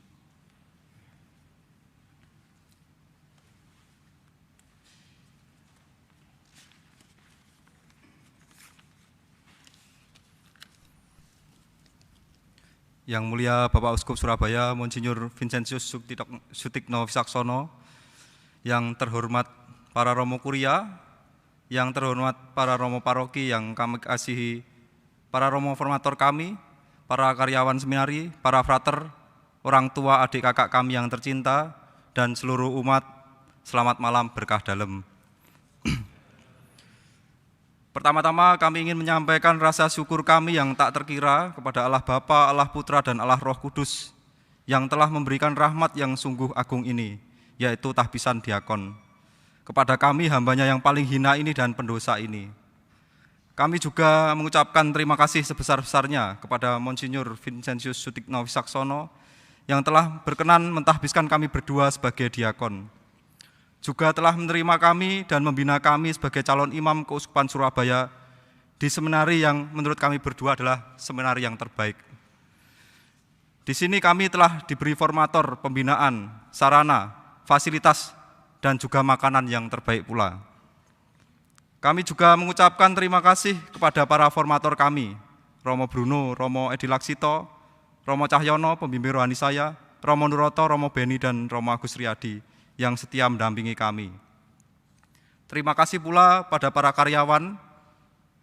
Yang mulia Bapak Uskup Surabaya, Monsinyur Vincentius Sutikno Wisaksono, yang terhormat para Romo Kuria, yang terhormat para Romo Paroki yang kami kasihi, para Romo Formator kami, para karyawan seminari, para frater, orang tua adik kakak kami yang tercinta, dan seluruh umat, selamat malam berkah dalam. Pertama-tama kami ingin menyampaikan rasa syukur kami yang tak terkira kepada Allah Bapa, Allah Putra, dan Allah Roh Kudus yang telah memberikan rahmat yang sungguh agung ini, yaitu tahbisan diakon. Kepada kami hambanya yang paling hina ini dan pendosa ini. Kami juga mengucapkan terima kasih sebesar-besarnya kepada Monsinyur Vincentius Sutikno Wisaksono yang telah berkenan mentahbiskan kami berdua sebagai diakon. Juga telah menerima kami dan membina kami sebagai calon imam Keuskupan Surabaya di seminari yang menurut kami berdua adalah seminari yang terbaik. Di sini kami telah diberi formator pembinaan, sarana, fasilitas, dan juga makanan yang terbaik pula. Kami juga mengucapkan terima kasih kepada para formator kami, Romo Bruno, Romo Edi Laksito, Romo Cahyono, pembimbing rohani saya, Romo Nuroto, Romo Beni, dan Romo Agus Riyadi, yang setia mendampingi kami. Terima kasih pula pada para karyawan,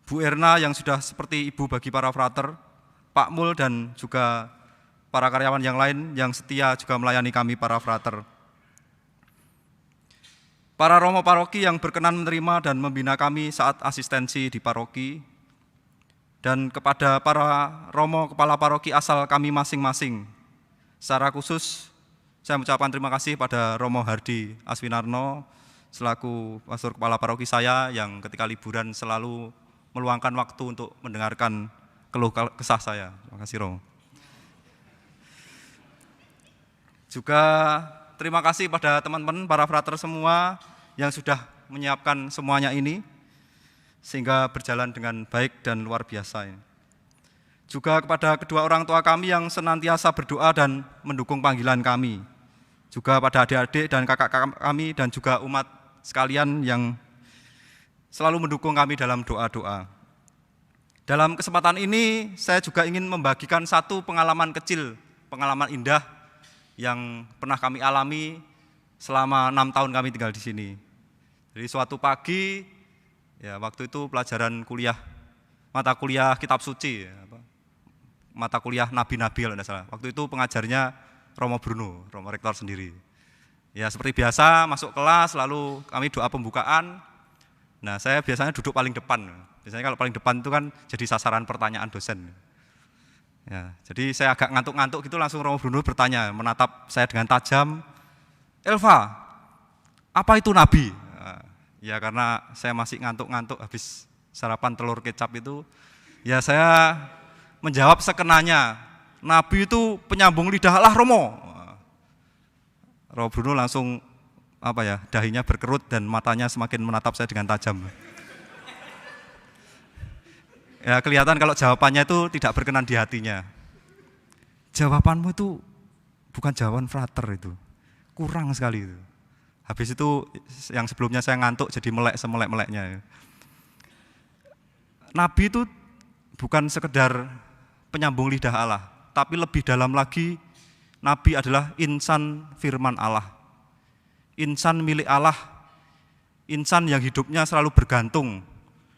Bu Erna yang sudah seperti ibu bagi para frater, Pak Mul, dan juga para karyawan yang lain yang setia juga melayani kami para frater. Para Romo Paroki yang berkenan menerima dan membina kami saat asistensi di paroki, dan kepada para Romo Kepala Paroki asal kami masing-masing. Secara khusus, saya mengucapkan terima kasih pada Romo Hardi Aswinarno selaku pastor kepala paroki saya yang ketika liburan selalu meluangkan waktu untuk mendengarkan keluh kesah saya. Terima kasih Romo. Juga terima kasih pada teman-teman para frater semua yang sudah menyiapkan semuanya ini sehingga berjalan dengan baik dan luar biasa. Juga kepada kedua orang tua kami yang senantiasa berdoa dan mendukung panggilan kami. Juga pada adik-adik dan kakak kami dan juga umat sekalian yang selalu mendukung kami dalam doa-doa. Dalam kesempatan ini saya juga ingin membagikan satu pengalaman kecil, pengalaman indah yang pernah kami alami selama 6 tahun kami tinggal di sini. Jadi suatu pagi, ya waktu itu pelajaran kuliah, mata kuliah kitab suci, mata kuliah nabi-nabi kalau tidak salah. Waktu itu pengajarnya Romo Bruno, Romo Rektor sendiri. Ya seperti biasa masuk kelas lalu kami doa pembukaan. Nah saya biasanya duduk paling depan. Biasanya kalau paling depan itu kan jadi sasaran pertanyaan dosen. Ya, jadi saya agak ngantuk-ngantuk gitu langsung Romo Bruno bertanya, menatap saya dengan tajam, Elva, apa itu nabi? Nah, ya karena saya masih ngantuk-ngantuk habis sarapan telur kecap itu, ya saya menjawab sekenanya. Nabi itu penyambung lidah Allah Romo. Romo Bruno langsung dahinya berkerut dan matanya semakin menatap saya dengan tajam. Ya kelihatan kalau jawabannya itu tidak berkenan di hatinya. Jawabanmu itu bukan jawaban frater itu, kurang sekali itu. Habis itu yang sebelumnya saya ngantuk jadi melek semelek-meleknya. Nabi itu bukan sekedar penyambung lidah Allah. tapi lebih dalam lagi, Nabi adalah insan firman Allah. Insan milik Allah, insan yang hidupnya selalu bergantung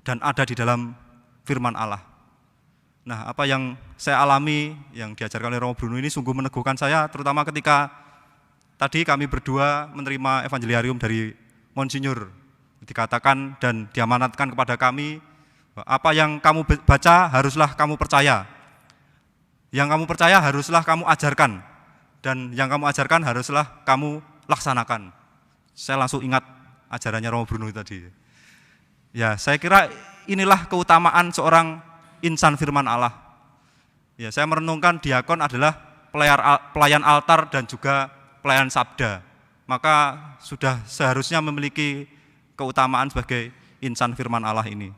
dan ada di dalam firman Allah. Nah, apa yang saya alami, yang diajarkan oleh Romo Bruno ini sungguh meneguhkan saya, terutama ketika tadi kami berdua menerima evangeliarium dari Monsinyur. Dikatakan dan diamanatkan kepada kami, apa yang kamu baca haruslah kamu percaya. Yang kamu percaya haruslah kamu ajarkan. Dan yang kamu ajarkan haruslah kamu laksanakan. Saya langsung ingat ajarannya Romo Bruno tadi. Ya, saya kira inilah keutamaan seorang insan firman Allah. Ya, saya merenungkan diakon adalah pelayan altar dan juga pelayan sabda. Maka sudah seharusnya memiliki keutamaan sebagai insan firman Allah ini.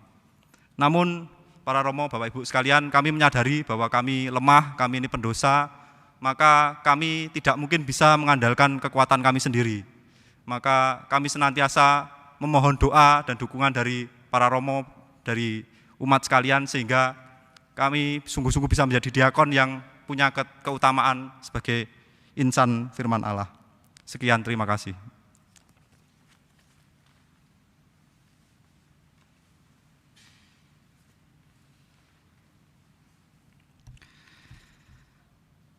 Namun para romo, Bapak Ibu sekalian, kami menyadari bahwa kami lemah, kami ini pendosa, maka kami tidak mungkin bisa mengandalkan kekuatan kami sendiri. Maka kami senantiasa memohon doa dan dukungan dari para romo, dari umat sekalian, sehingga kami sungguh-sungguh bisa menjadi diakon yang punya keutamaan sebagai insan firman Allah. Sekian, terima kasih.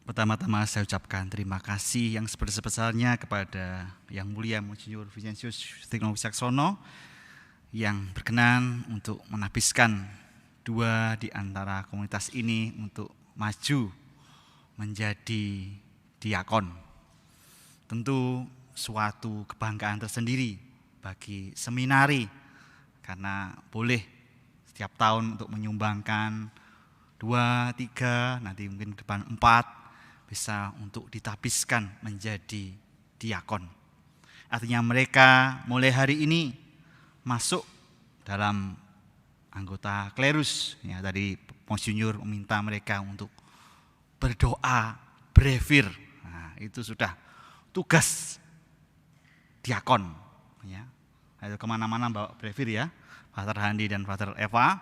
Pertama-tama saya ucapkan terima kasih yang sebesar-besarnya kepada Yang Mulia Monsinyur Vincentius Stigno Wicaksono yang berkenan untuk menabiskan dua di antara komunitas ini untuk maju menjadi diakon. Tentu suatu kebanggaan tersendiri bagi seminari karena boleh setiap tahun untuk menyumbangkan 2, 3, nanti mungkin ke depan 4 bisa untuk ditabiskan menjadi diakon. Artinya mereka mulai hari ini masuk dalam anggota klerus. Ya, tadi Monsinyur meminta mereka untuk berdoa brevir. Nah, itu sudah tugas diakon. Ya, itu kemana-mana bawa brevir ya, Pater Handi dan Pater Eva.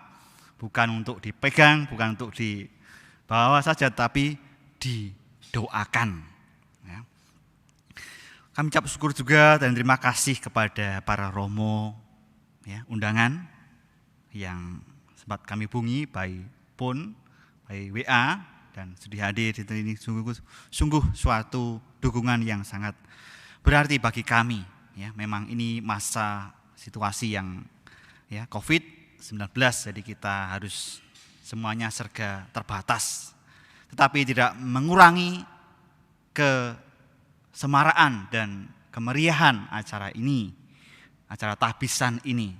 Bukan untuk dipegang, bukan untuk dibawa saja, tapi didoakan. Ya. Kami ucap syukur juga dan terima kasih kepada para romo ya, undangan yang sempat kami hubungi by phone, by WA, dan sudah hadir di sini. Sungguh suatu dukungan yang sangat berarti bagi kami. Ya, memang ini masa situasi yang ya COVID-19, jadi kita harus semuanya serga terbatas. Tetapi tidak mengurangi kesemaraan dan kemeriahan acara ini, acara tahbisan ini.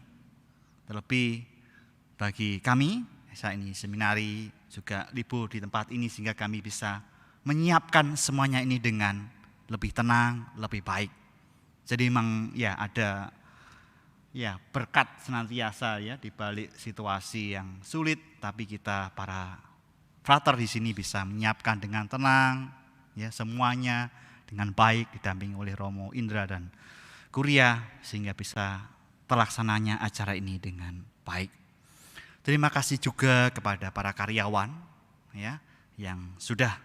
Terlebih bagi kami, saya ini seminari juga libur di tempat ini sehingga kami bisa menyiapkan semuanya ini dengan lebih tenang, lebih baik. Jadi memang ya ada ya berkat senantiasa ya di balik situasi yang sulit, tapi kita para frater di sini bisa menyiapkan dengan tenang ya semuanya dengan baik didampingi oleh Romo Indra dan Kuria sehingga bisa terlaksananya acara ini dengan baik. Terima kasih juga kepada para karyawan ya yang sudah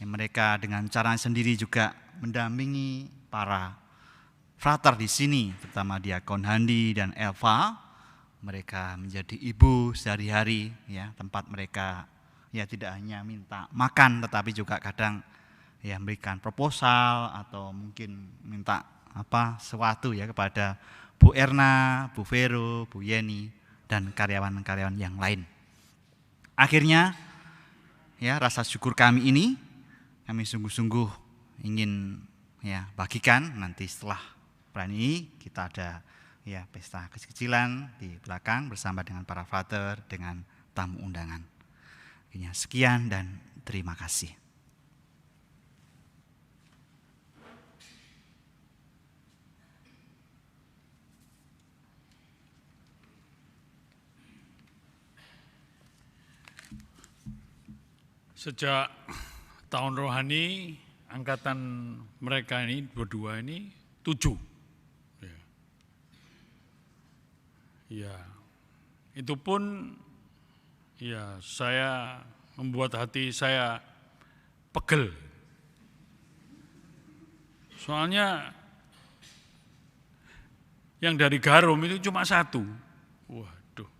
mereka dengan cara sendiri juga mendampingi para frater di sini, terutama Diakon Handi dan Elva. Mereka menjadi ibu sehari-hari ya, tempat mereka ya tidak hanya minta makan tetapi juga kadang ya memberikan proposal atau mungkin minta sesuatu ya kepada Bu Erna, Bu Vero, Bu Yeni dan karyawan-karyawan yang lain. Akhirnya ya rasa syukur kami ini kami sungguh-sungguh ingin ya bagikan nanti setelah perayaan ini. Kita ada ya pesta kecil-kecilan di belakang bersama dengan para frater dengan tamu undangan. Sekian dan terima kasih. Sejak tahun rohani angkatan mereka ini berdua ini 7. Ya, itu pun ya saya membuat hati saya pegel. Soalnya yang dari garum itu cuma satu. Waduh.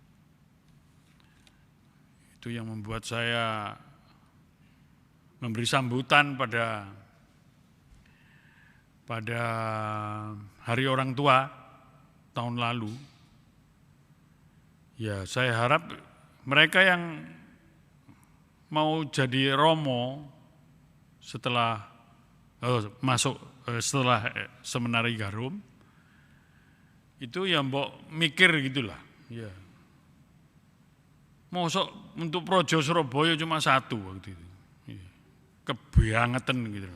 Itu yang membuat saya memberi sambutan pada Hari Orang Tua tahun lalu. Ya, saya harap mereka yang mau jadi romo setelah setelah seminari Garum itu ya mbok mikir gitulah. Ya. Mosok untuk Projo Surabaya cuma satu waktu itu. Ya. Kebangetan gitu.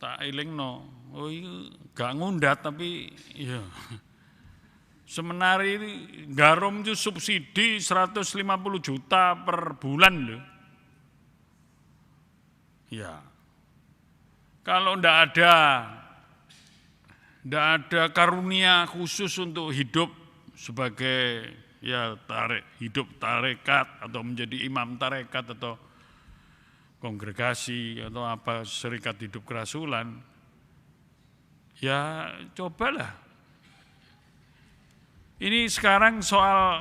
Tak elingno, oh iya gak ngundat tapi ya seminari Garum itu subsidi 150 juta per bulan loh. Ya, kalau ndak ada karunia khusus untuk hidup sebagai ya hidup tarekat atau menjadi imam tarekat atau kongregasi atau apa serikat hidup kerasulan, ya cobalah. Ini sekarang soal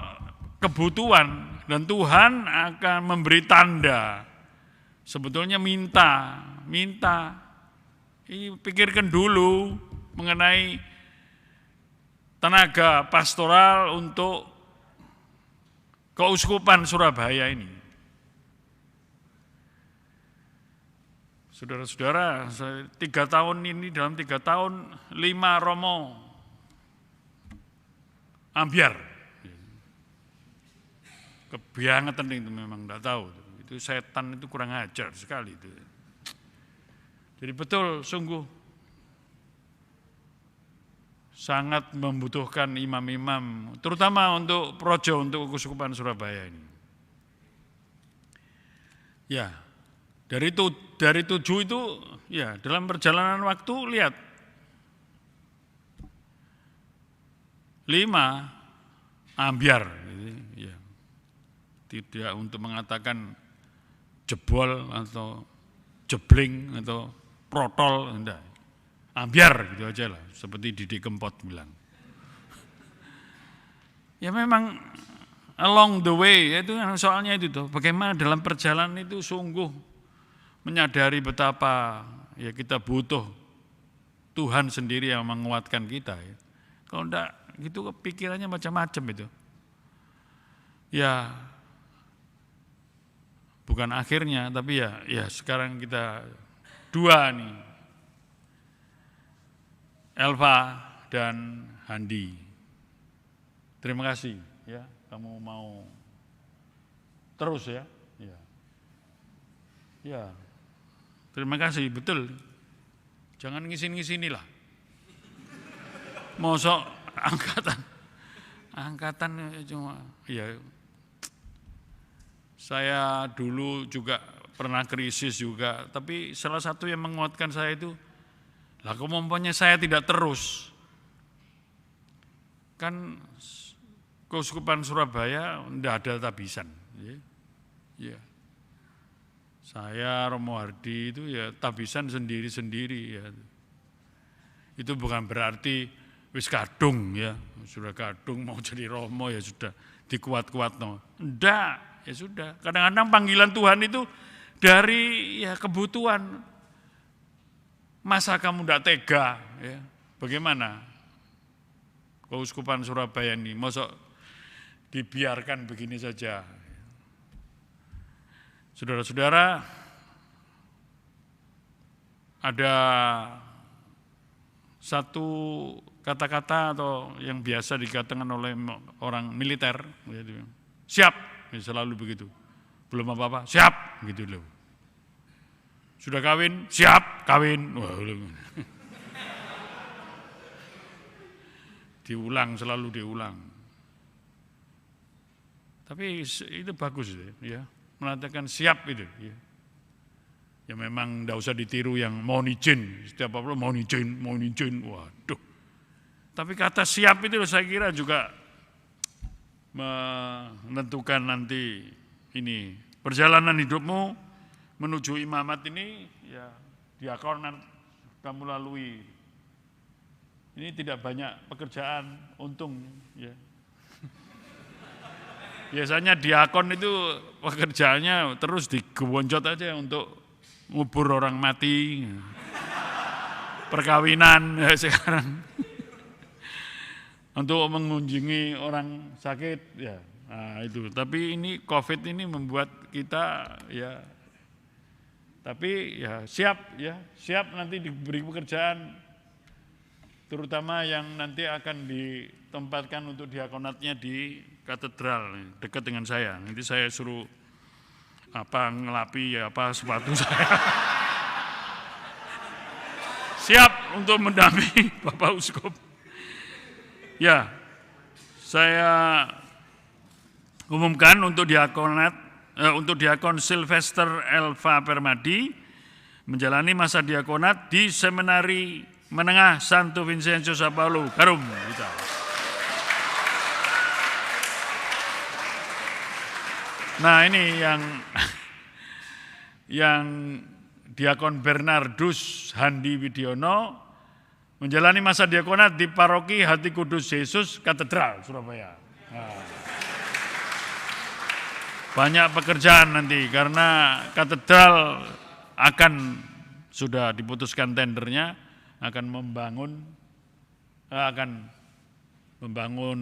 kebutuhan dan Tuhan akan memberi tanda. Sebetulnya minta. Ini pikirkan dulu mengenai tenaga pastoral untuk Keuskupan Surabaya ini. Saudara-saudara, 3 tahun ini, dalam 3 tahun 5 romo ambyar. Kebangetan itu memang enggak tahu. Itu setan itu kurang ajar sekali itu. Jadi betul sungguh sangat membutuhkan imam-imam, terutama untuk Projo, untuk Keuskupan Surabaya ini. Ya, dari 7 itu, ya dalam perjalanan waktu lihat 5 ambyar, ya. Tidak untuk mengatakan jebol atau jebling atau protol, enggak. Ambyar gitu aja lah, seperti Didi Kempot bilang. Ya memang along the way, itu soalnya itu tuh, bagaimana dalam perjalanan itu sungguh menyadari betapa ya kita butuh Tuhan sendiri yang menguatkan kita. Ya. Kalau enggak gitu pikirannya macam-macam itu. Ya bukan akhirnya, tapi ya sekarang kita 2 nih, Elva dan Handi. Terima kasih ya, kamu mau terus ya. Ya, terima kasih, betul. Jangan ngisin-ngisinilah. Mosok angkatan cuma ya. Saya dulu juga pernah krisis juga, tapi salah satu yang menguatkan saya itu, lah kemampuannya saya tidak terus. Kan Keuskupan Surabaya tidak ada tabisan. Ya. Saya Romo Hardi itu ya tabisan sendiri-sendiri ya. Itu bukan berarti wis kadung ya, sudah kadung mau jadi Romo ya sudah dikuat-kuat no. Enggak. Ya sudah, kadang-kadang panggilan Tuhan itu dari ya kebutuhan. Masa kamu tidak tega? Ya. Bagaimana? Keuskupan Surabaya ini, masa dibiarkan begini saja? Saudara-saudara, ada satu kata-kata atau yang biasa dikatakan oleh orang militer, siap. Ya, selalu begitu. Belum apa-apa, siap gitu loh. Sudah kawin, siap kawin. Wah, diulang, selalu diulang. Tapi itu bagus ya, mengatakan siap itu. Ya memang enggak usah ditiru yang mohon izin, setiap apa mohon izin. Waduh. Tapi kata siap itu saya kira juga menentukan nanti ini perjalanan hidupmu menuju imamat ini ya diakonat kamu lalui. Ini tidak banyak pekerjaan, untung ya. Biasanya diakon itu pekerjaannya terus digonjot aja untuk ngubur orang mati, perkawinan ya sekarang, untuk mengunjungi orang sakit ya. Nah, itu. Tapi ini COVID ini membuat kita ya, tapi ya siap nanti diberi pekerjaan, terutama yang nanti akan ditempatkan untuk diakonatnya di katedral dekat dengan saya. Nanti saya suruh ngelapi sepatu saya. Siap untuk mendampingi Bapak Uskup. Ya, saya umumkan untuk diakon Sylvester Elva Permadi menjalani masa diakonat di Seminari Menengah Santo Vincenzo Sao Paulo, Garum. Nah ini yang Diakon Bernardus Handi Widiono menjalani masa diakonat di Paroki Hati Kudus Yesus Katedral Surabaya. Nah, banyak pekerjaan nanti karena katedral sudah diputuskan tendernya akan membangun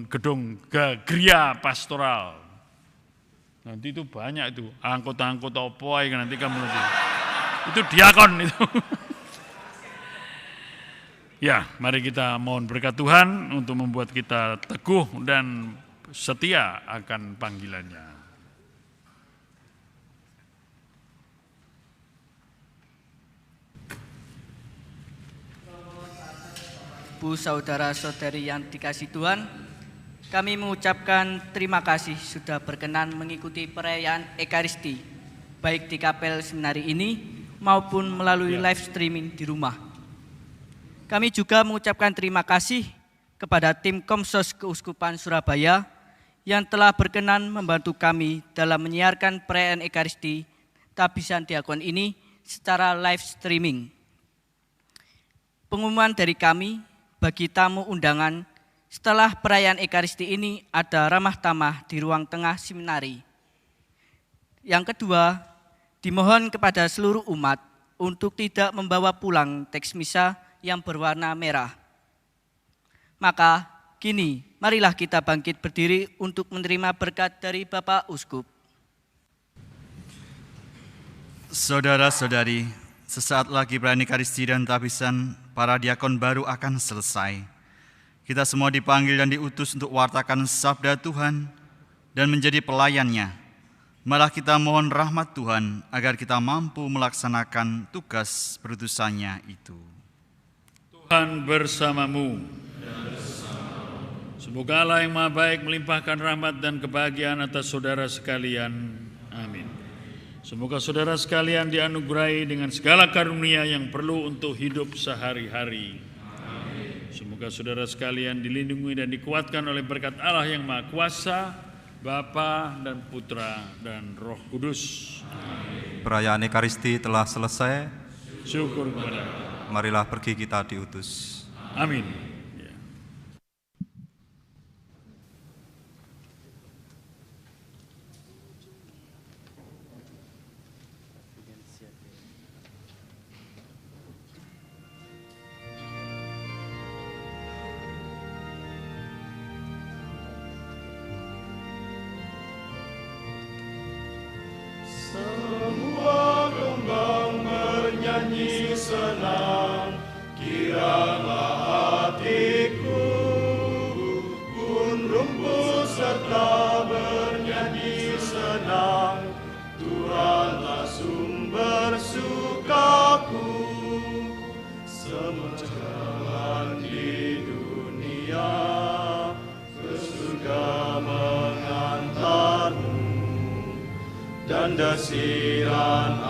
gedung gereja pastoral. Nanti itu banyak itu, angkot-angkot opo nanti kamu nanti. Itu diakon itu. Ya, mari kita mohon berkat Tuhan untuk membuat kita teguh dan setia akan panggilannya. Ibu, saudara-saudari yang dikasihi Tuhan, kami mengucapkan terima kasih sudah berkenan mengikuti perayaan Ekaristi, baik di kapel seminari ini maupun melalui live streaming di rumah. Kami juga mengucapkan terima kasih kepada tim Komsos Keuskupan Surabaya yang telah berkenan membantu kami dalam menyiarkan perayaan Ekaristi Tabisan Diakon ini secara live streaming. Pengumuman dari kami bagi tamu undangan, setelah perayaan Ekaristi ini ada ramah tamah di ruang tengah seminari. Yang kedua, dimohon kepada seluruh umat untuk tidak membawa pulang teks misa yang berwarna merah. Maka kini marilah kita bangkit berdiri untuk menerima berkat dari Bapak Uskup. Saudara-saudari, sesaat lagi perayaan Ekaristi dan tabisan para diakon baru akan selesai. Kita semua dipanggil dan diutus untuk wartakan sabda Tuhan dan menjadi pelayannya. Malah kita mohon rahmat Tuhan agar kita mampu melaksanakan tugas perutusannya itu. Tuhan bersamamu. Semoga Allah yang Maha Baik melimpahkan rahmat dan kebahagiaan atas saudara sekalian. Amin. Semoga saudara sekalian dianugerahi dengan segala karunia yang perlu untuk hidup sehari-hari. Semoga saudara sekalian dilindungi dan dikuatkan oleh berkat Allah yang Maha Kuasa, Bapa dan Putra dan Roh Kudus. Amin. Perayaan Ekaristi telah selesai. Syukur kepada Allah. Marilah pergi kita diutus. Amin. Semua kembang bernyanyi senang, kiranya hatiku pun rumput serta bernyanyi senang. Tuhanlah sumber sukaku, semenjak di dunia ke surga mengantarmu. Dan desiran